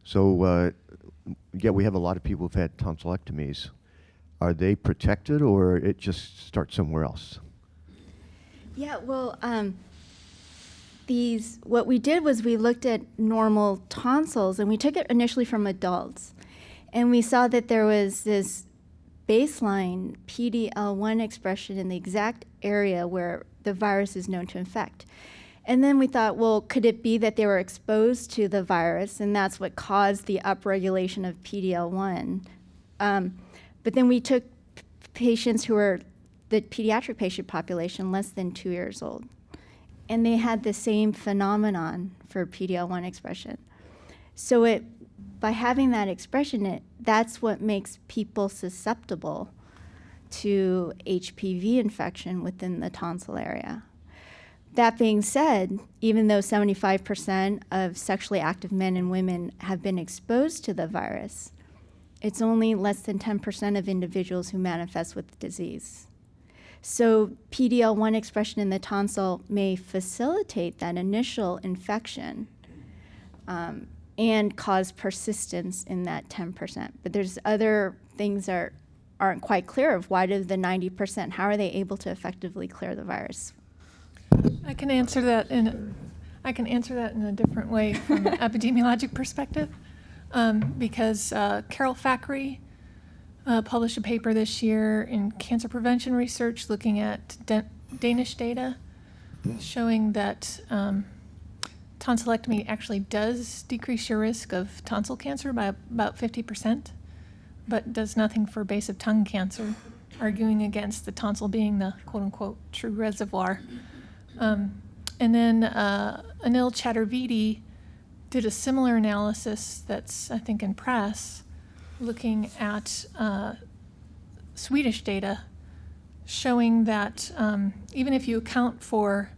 So yeah, we have a lot of people who've had tonsillectomies. Are they protected, or it just starts somewhere else? Yeah, well, what we did was we looked at normal tonsils, and we took it initially from adults, and we saw that there was this baseline PD-L1 expression in the exact area where the virus is known to infect. And then we thought, well, could it be that they were exposed to the virus, and that's what caused the upregulation of PD-L1? But then we took patients who were the pediatric patient population, less than 2 years old, and they had the same phenomenon for PD-L1 expression. So by having that expression, that's what makes people susceptible to HPV infection within the tonsil area. That being said, even though 75% of sexually active men and women have been exposed to the virus, it's only less than 10% of individuals who manifest with the disease. So PD-L1 expression in the tonsil may facilitate that initial infection and cause persistence in that 10%. But there's other things that aren't quite clear of why do the 90%, how are they able to effectively clear the virus? I can answer that in a different way from an epidemiologic perspective. Because Carol Thackeray published a paper this year in Cancer Prevention Research looking at Danish data showing that tonsillectomy actually does decrease your risk of tonsil cancer by about 50%, but does nothing for base of tongue cancer, arguing against the tonsil being the quote-unquote true reservoir. And then Anil Chaturvedi did a similar analysis that's, I think, in press, looking at Swedish data showing that even if you account for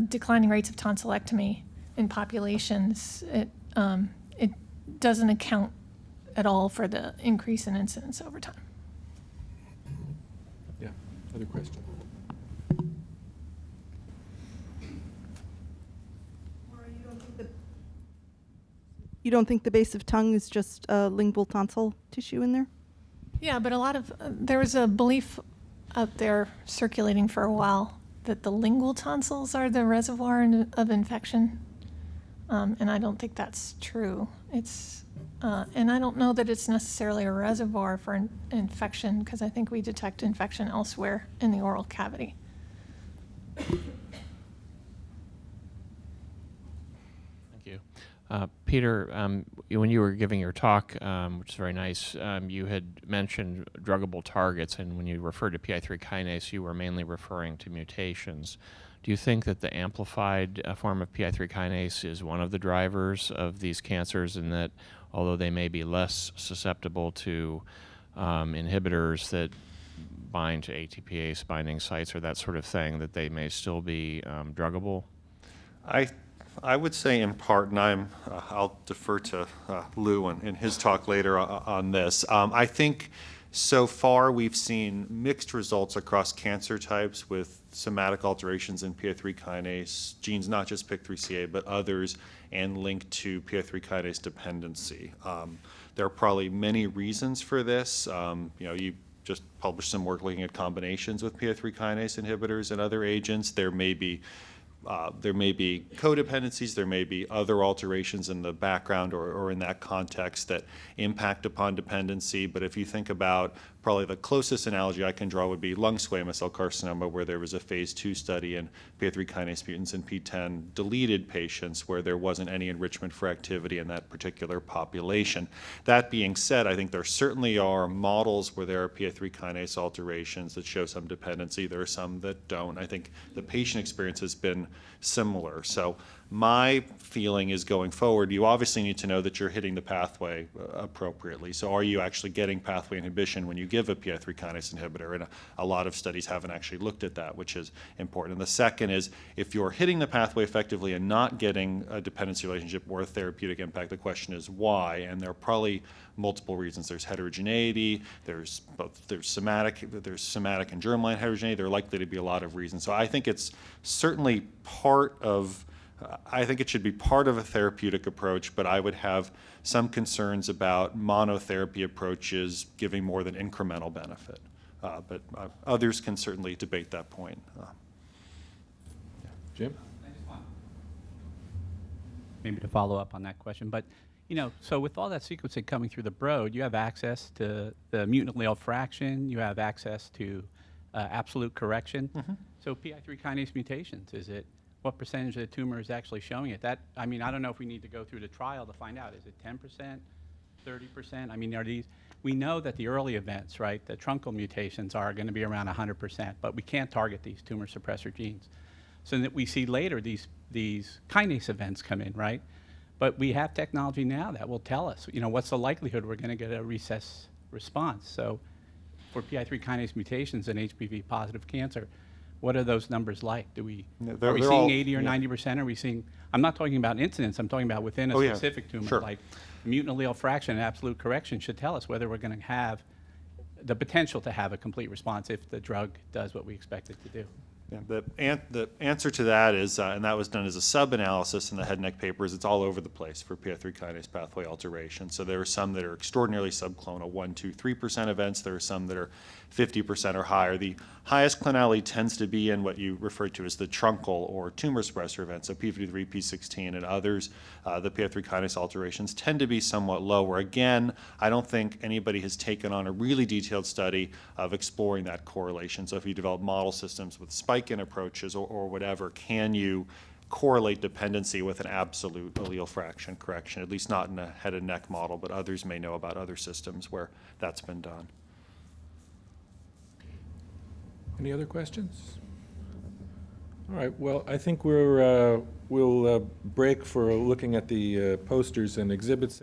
declining rates of tonsillectomy in populations, it doesn't account at all for the increase in incidence over time. Yeah, other question? You don't think the base of tongue is just lingual tonsil tissue in there? Yeah, but a lot of there was a belief out there circulating for a while that the lingual tonsils are the reservoir of infection, and I don't think that's true. And I don't know that it's necessarily a reservoir for infection, because I think we detect infection elsewhere in the oral cavity. Thank you. Peter, when you were giving your talk, which is very nice, you had mentioned druggable targets, and when you referred to PI3 kinase, you were mainly referring to mutations. Do you think that the amplified form of PI3 kinase is one of the drivers of these cancers, and that although they may be less susceptible to inhibitors that bind to ATPase binding sites or that sort of thing, that they may still be druggable? I would say in part, and I'll defer to Lou in his talk later on this. I think so far we've seen mixed results across cancer types with somatic alterations in PI3 kinase genes, not just PIK3CA, but others, and linked to PI3 kinase dependency. There are probably many reasons for this. You just published some work looking at combinations with PI3 kinase inhibitors and other agents. There may be codependencies, there may be other alterations in the background or in that context that impact upon dependency. But if you think about, probably the closest analogy I can draw would be lung squamous cell carcinoma, where there was a phase 2 study in PI3 kinase mutants in PTEN deleted patients where there wasn't any enrichment for activity in that particular population. That being said, I think there certainly are models where there are PI3 kinase alterations that show some dependency. There are some that don't. I think the patient experience has been similar. So my feeling is, going forward, you obviously need to know that you're hitting the pathway appropriately. So are you actually getting pathway inhibition when you give a PI3 kinase inhibitor? And a lot of studies haven't actually looked at that, which is important. And the second is, if you're hitting the pathway effectively and not getting a dependency relationship or a therapeutic impact, the question is why? And there are probably multiple reasons. There's heterogeneity, there's somatic and germline heterogeneity. There are likely to be a lot of reasons. So I think it's certainly I think it should be part of a therapeutic approach, but I would have some concerns about monotherapy approaches giving more than incremental benefit. But others can certainly debate that point. Jim? I just want maybe to follow up on that question, but so with all that sequencing coming through the Broad, you have access to the mutant allele fraction, you have access to absolute correction. Mm-hmm. So PI3 kinase mutations, what percentage of the tumor is actually showing it? I don't know if we need to go through the trial to find out. Is it 10%, 30%? I mean, we know that the early events, right, the truncal mutations are going to be around 100%, but we can't target these tumor suppressor genes. So that we see later these kinase events come in, right? But we have technology now that will tell us, what's the likelihood we're going to get a recess response. So for PI3 kinase mutations in HPV positive cancer, what are those numbers like? Are we seeing 80 or 90%? Are we seeing, I'm not talking about incidence, I'm talking about within a specific tumor. Sure. Like mutant allele fraction and absolute correction should tell us whether we're going to have the potential to have a complete response if the drug does what we expect it to do. Yeah, the answer to that is, and that was done as a sub-analysis in the head and neck papers, it's all over the place for PI3 kinase pathway alteration. So there are some that are extraordinarily subclonal, 1, 2, 3% events. There are some that are 50% or higher. The highest clonality tends to be in what you referred to as the truncal or tumor suppressor events, so P53, P16, and others. The PI3 kinase alterations tend to be somewhat lower. Again, I don't think anybody has taken on a really detailed study of exploring that correlation. So if you develop model systems with spike-in approaches or whatever, can you correlate dependency with an absolute allele fraction correction, at least not in a head and neck model, but others may know about other systems where that's been done. Any other questions? All right, well, I think we'll break for looking at the posters and exhibits.